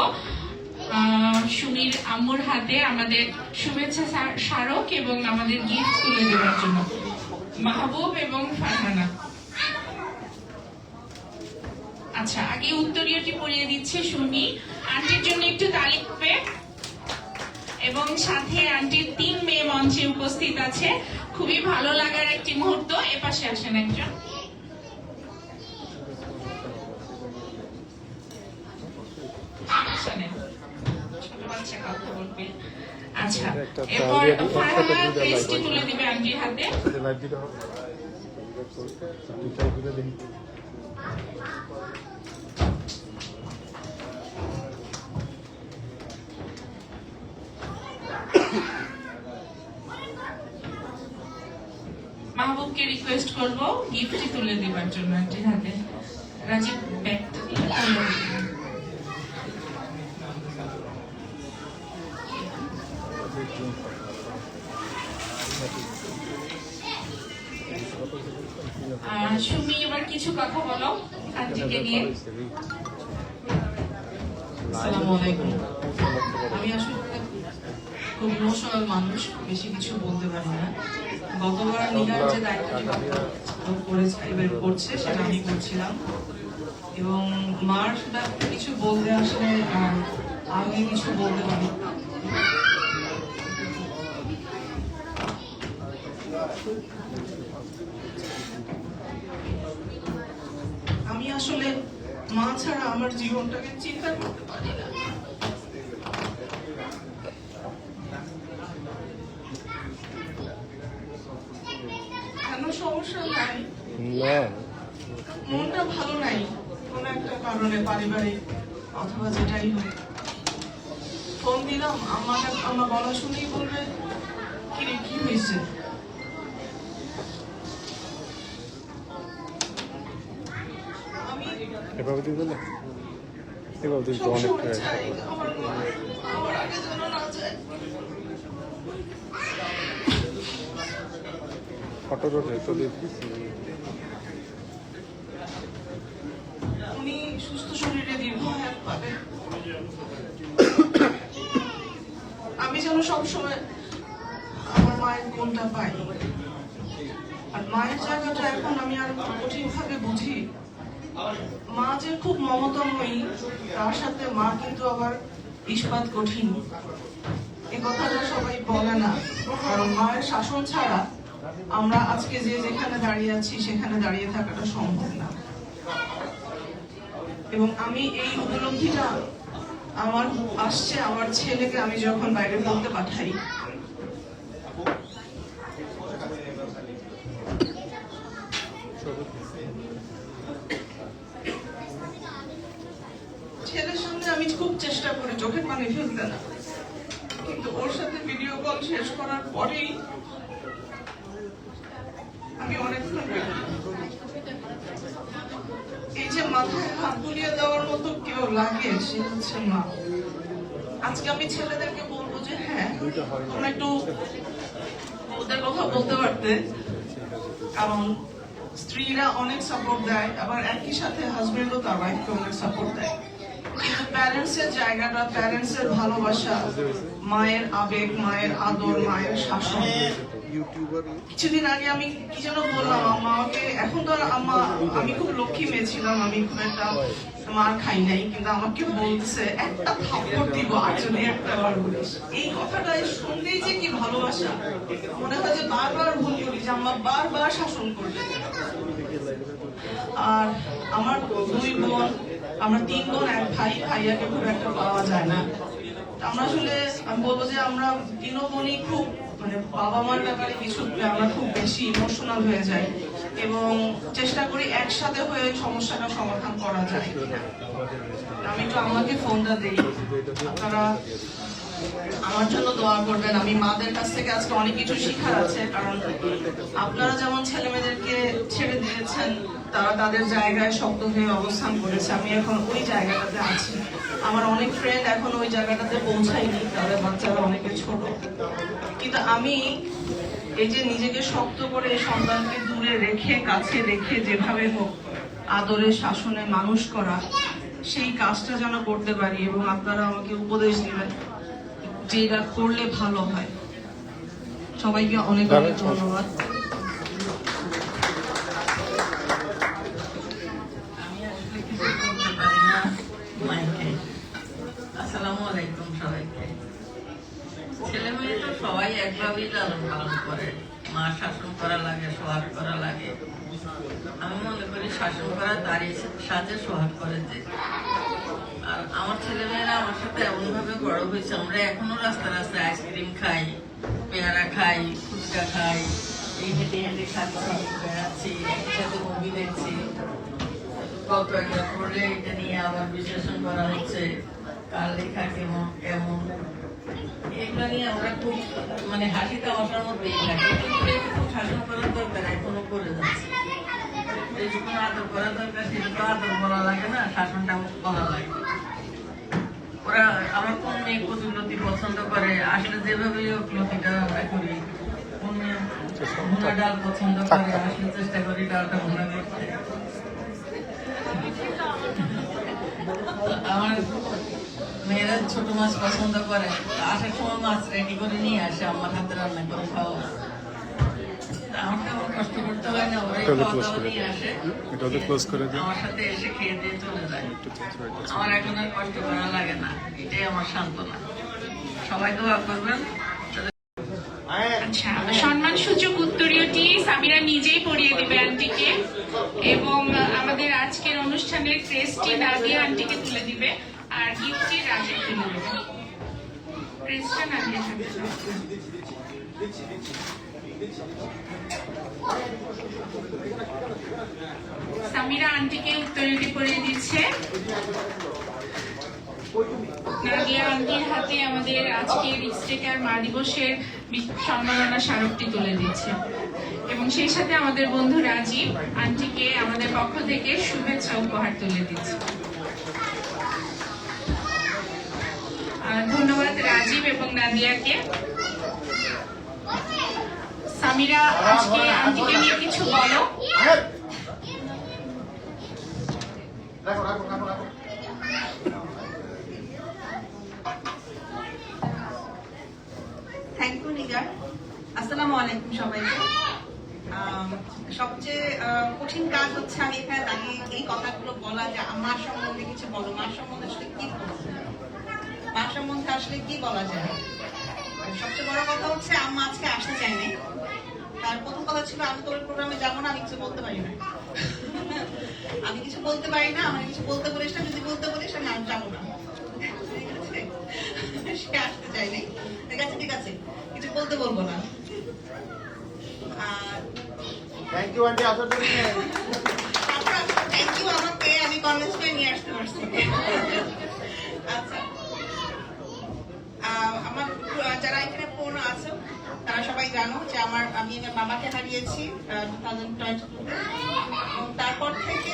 সুমির আম্মুর হাতে আমাদের শুভেচ্ছা স্মারক এবং আমাদের গিফট তুলে দেওয়ার জন্য। মাহবুব এবং ফারহানা। আচ্ছা, আগে উত্তরীয়টি পরিয়ে দিচ্ছে সুমি। আন্টির জন্য একটু তালি হবে। এবং সাথে আন্টির 3 মেয়ে মঞ্চে উপস্থিত আছে, খুবই ভালো লাগার একটি মুহূর্ত। এপাশে আসেন একজন। ছোট বাচ্চা কথা বলবে। আচ্ছা, এরপর ফারহানা ক্রেস্টটি তুলে দিবে আন্টির হাতে। মাহবুবকে রিকোয়েস্ট করব গিফটটি তুলে দেবার জন্য আন্টির হাতে। রাজীব ব্যাগটা সুমি, এবার কিছু কথা বলো আন্টিকে নিয়ে। আসসালামু আলাইকুম। আমি আসলে খুব ইমোশনাল মানুষ, বেশি কিছু বলতে পারি না। গতবার নীলার যে দায়িত্বটি করছে সেটা আমি করছিলাম, এবং মার সেটা কিছু বলতে আসলে আমি কিছু বলতে পারি। আমি আসলে মা ছাড়া আমার জীবনটাকে চিন্তা করতে পারি না। কেন সমস্যা নাই, মনটা ভালো নাই কোনো একটা কারণে, পারিবারিক অথবা যেটাই হোক। ফোন দিলাম, আমার বলা শুনেই বলবে কিরে কি হয়েছে। এভাবে দিবে না, এভাবে দিলে তো অনেক ফটো রোডে তো দেখতেছি উনি সুস্থ শরীরে দীর্ঘায়ু পাবে। আমি যেন সবসময় আমার মায়ের কোনটা পাই, আর মায়ের জায়গাটা এখন আমি আর কঠিন ভাবে বুঝি। মা যে খুব মমতাময়ী, তার সাথে মা কিন্তু আবার ইস্পাত কঠিন। এই কথাটা সবাই বলে না, কারণ মায়ের শাসন ছাড়া আমরা আজকে যে যেখানে দাঁড়িয়ে আছি সেখানে দাঁড়িয়ে থাকাটা সম্ভব না। এবং আমি এই উপলব্ধিটা আমার আসছে আমার ছেলেকে আমি যখন বাইরে পড়তে পাঠাই। ছেলের সামনে আমি খুব চেষ্টা করি চোখের পানি ফেলতে না, কিন্তু ওর সাথে ভিডিও কল শেষ করার পরেই আমি অনেকক্ষণ এই যে মাথায় হাত বুলিয়ে দেওয়ার মতো কেউ লাগে, সে হচ্ছে মা। আজকে আমি ছেলেদেরকে বলবো যে হ্যাঁ, তোমরা একটু ওদের কথা বলতে পারতে, কারণ স্ত্রীরা অনেক সাপোর্ট দেয়, আবার একই সাথে হাজবেন্ডও তার ওয়াইফকে অনেক সাপোর্ট দেয়। কিন্তু প্যারেন্টস এর জায়গাটা, প্যারেন্টস এর ভালোবাসা, মায়ের আবেগ, মায়ের আদর, মায়ের শাসন। কিছুদিন আগে আমি কি যেন বললাম আমাকে, এখন তো আম্মা, আমি খুব লক্ষ্মী মেয়ে ছিলাম, আমি খুব একটা মার খাই নাই, কিন্তু আমাকে বলতেছে একটা থাপ্পড় দিব আর যদি একটা বার বলিস। এই কথাটা শুনলেই যে কি ভালোবাসা, মনে হয় যে বারবার ভুল করি যে আম্মা বারবার শাসন করবে। আর আমার দুই বোন, আমরা 3 বোন 1 ভাই, ভাইয়াকে খুব একটা পাওয়া যায় না। আমরা আসলে আমি বলবো যে আমরা 3 বোনই খুব, মানে বাবা মার ব্যাপারে কিছু আমরা খুব বেশি ইমোশনাল হয়ে যাই। এবং চেষ্টা করি একসাথে হয়ে সমস্যাটা সমাধান করা যায়। আমি একটু আমাকে ফোনটা দিই, আপনারা আমার জন্য দোয়া করবেন। আমি মাদের কাছ থেকে আজকে অনেক কিছু শেখার আছে, কারণ আপনারা যেমন ছেলে মেয়েদেরকে ছেড়ে দিয়েছেন, তারা তাদের জায়গায় শক্ত হয়ে অবস্থান করেছে। আমি এখন ওই জায়গাটাতে আছি। আমার অনেক ফ্রেন্ড এখন ওই জায়গাটাতে পৌঁছায়নি, তাদের বাচ্চারা অনেকে ছোট, কিন্তু আমি এই যে নিজেকে শক্ত করে সন্তানকে দূরে রেখে কাছে রেখে যেভাবে হোক আদরে শাসনে মানুষ করা, সেই কাজটা যেন করতে পারি। এবং আপনারা আমাকে উপদেশ দিবেন যে এটা করলে ভালো হয়। সবাইকে অনেক অনেক ধন্যবাদ। আসসালামু আলাইকুম সবাইকে। ছেলে মেয়ে তো সবাই একভাবেই লালন পালন করে। মা শাসন করা লাগে, সোহাগ করা লাগে। আমি মনে করি শাসন করা তারই সাথে সোহাগ করে যে। আর আমার ছেলেমেয়েরা আমার সাথে এমন ভাবে বড় হয়েছে, আমরা এখনো রাস্তা রাস্তায় আইসক্রিম খাই, পেয়ারা খাই, ফুচকা খাই, এই হেঁটে হেঁটে খাচ্ছি, বেড়াচ্ছি, একসাথে মুভি দেখছি। গল্প একটা পড়লে এটা নিয়ে আবার বিশ্লেষণ করা হচ্ছে, কার লেখা কেমন কেমন, এগুলো নিয়ে আমরা খুব মানে হাসি তামাশার মধ্যেই থাকি। কিন্তু একটু শাসন করার দরকার, এখনো করে যাচ্ছে। যেটুকু আদর করা দরকার সেটা তো আদর বলা লাগে না, শাসনটা বলা লাগে। ওরা আমার কোন মেয়ে কদুলতি পছন্দ করে, আসলে যেভাবে লতিটা আমরা করি। কোন মেয়ে ভুনা ডাল পছন্দ করে, আসলে চেষ্টা করি ডালটা ভুনা করতে। আমার মেয়েরা ছোট মাছ পছন্দ করে, আসার সময় মাছ রেডি করে নিয়ে আসে, আমার হাতে রান্না করে খাওয়া। আমাকে আমার কষ্ট করতে হয় না, ওরাই খাওয়া দাওয়া নিয়ে আসে, আমার সাথে এসে খেয়ে দিয়ে চলে যায়। আমার এখন আর কষ্ট করা লাগে না, এটাই আমার সান্ত্বনা। সবাই দোয়া করবেন। আচ্ছা, সম্মান সূচক উত্তরীয়টি সামিরা নিজেই পড়িয়ে দিবে আন্টিকে, এবং আমাদের আজকের অনুষ্ঠানের ক্রেস্টটি নাদিয়া আন্টিকে তুলে দিবে, আর গিফটটি রাজীব তুলে দেবে। ক্রেস্টটা নাদিয়া থাকবে। সামিরা আন্টিকে উত্তরীয়টি পড়িয়ে দিচ্ছে। নাদিয়া আন্টির হাতে আমাদের আজকের ইস্টেকার মা দিবসের সম্মাননা স্মারকটি তুলে দিচ্ছে, এবং সেই সাথে আমাদের বন্ধু রাজীব আন্টিকে আমাদের পক্ষ থেকে শুভেচ্ছা উপহার তুলে দিচ্ছে। ধন্যবাদ রাজীব এবং নাদিয়াকে। সামিরা আজকে আন্টিকে নিয়ে কিছু বলো। Thank you Nigar. আসসালামু আলাইকুম সবাইকে। সবচেয়ে কঠিন কাজ হচ্ছে আমি এখানে দাঁড়িয়ে এই কথাগুলো বলা, যে মার সম্বন্ধে কিছু বলো। মার সম্বন্ধে আসলে কি বলবো, মার সম্বন্ধে আসলে কি বলা যায়। সবচেয়ে বড় কথা হচ্ছে আম্মা আজকে আসতে চায়নি। তার প্রথম কথা ছিল আমি তোর প্রোগ্রামে যাবো না, আমি কিছু বলতে পারি না। আমি কিছু বলতে পারি না, আমার কিছু বলতে বলিস না, যদি বলতে বলিস আমি আর যাবো না। সে আসতে চাইনি। ঠিক আছে ঠিক আছে, কিছু বলতে বলবো না। থ্যাংক ইউ আন্টি, আসার জন্য। থ্যাংক ইউ আমাকে, আমি কনভিন্স করে নিয়ে আসতে পারছি। আচ্ছা, আমার যারা এখানে পুরনো আছো তারা সবাই জানো যে আমি আমার বাবাকে হারিয়েছি 2022। তারপর থেকে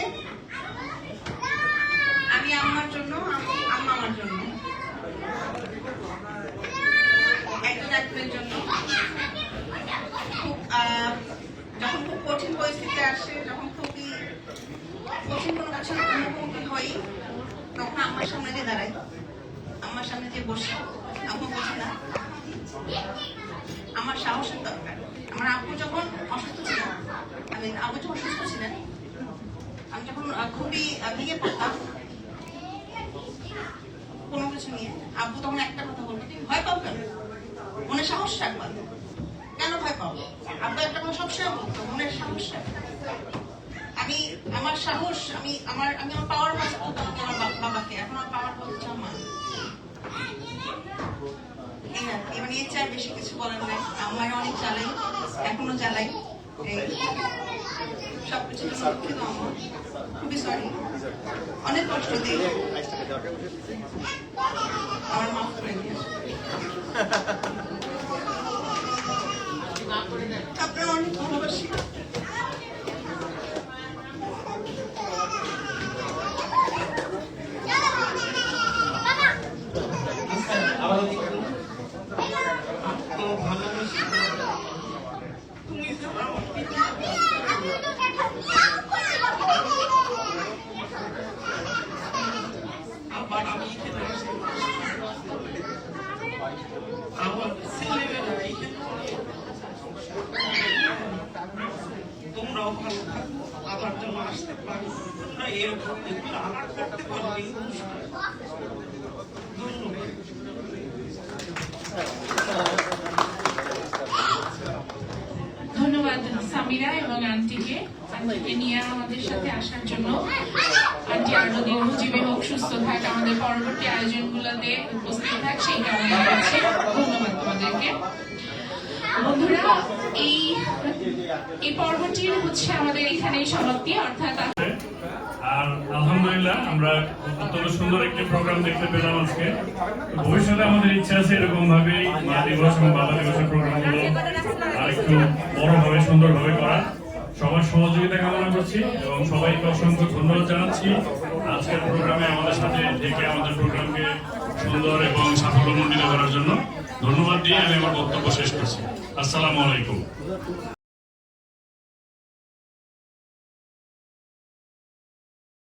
আমি আম্মার জন্য, আম্মা আমার জন্য, একজন একজনের জন্য খুব যখন খুব কঠিন পরিস্থিতি আসে, যখন খুবই কঠিন কোনো কিছু মুখোমুখি হই, তখন আম্মার সামনে যে দাঁড়াই, আমার সামনে যে বসে, আম্মু বসে না, আমার সাহসের দরকার। আমার আব্বু যখন অসুস্থ ছিলেন, আব্বু যখন সুস্থ ছিলেন, আমি যখন খুবই ভেঙে পড়তাম কোনো কিছু নিয়ে, আব্বু তখন একটা কথা বলতো, তুমি ভয় পাও কেন, মনে সাহস রাখবা। কেন ভয় পাও? আব্বু একটা কথা সবসময় বলতো, মনের সাহস রাখবা। আমি আমার সাহস, আমি আমার পাওয়ার মাঝে বলতাম আমার বাবাকে, এখন আমার পাওয়ার বলছে আমার। এবার এর চার বেশি কিছু বলার নাই। আমার অনেক জ্বালাই, এখনো জ্বালাই। সবকিছু দুঃখিত আমার, খুবই সরি, অনেক কষ্ট দিই, আমার মাফ করে দিও। আপনারা অনেক ভালোবাসি। আবার আমি এখানে আসি, আমার ছেলেমেয়েরা এখানে, তোমরাও ভালো থাকো, আবার যেন আসতে পারো, তোমরা এরকম এগুলো আবার করতে পারো এই অনুষ্ঠান। ধন্যবাদ। ধন্যবাদ সামিরা এবং আন্টিকে নিয়ে আমাদের সাথে আসার জন্য। আন্টি আরো দীর্ঘজীবী হোক, সুস্থ থাক, আমাদের পরবর্তী আয়োজনগুলোতে উপস্থিত থাক, সেই কামনা করছি। ধন্যবাদ তোমাদেরকে। বন্ধুরা, এই পর্বটির হচ্ছে আমাদের এখানেই সমাপ্তি, অর্থাৎ আর আলহামদুলিল্লাহ আমরা অত্যন্ত সুন্দর একটি প্রোগ্রাম দেখতে পেলাম আজকে। ভবিষ্যতে আমাদের ইচ্ছা আছে এরকম ভাবে মা দিবস এবং বাবা দিবসের প্রোগ্রামগুলো আরেকটু বড়ভাবে সুন্দরভাবে করা। সবার সহযোগিতা কামনা করছি এবং সবাইকে অসংখ্য ধন্যবাদ জানাচ্ছি আজকের প্রোগ্রামে আমাদের সাথে থেকে আমাদের প্রোগ্রামকে সুন্দর এবং সাফল্যমণ্ডিত করার জন্য। ধন্যবাদ দিয়ে আমি আমার বক্তব্য শেষ করছি। আসসালামু আলাইকুম।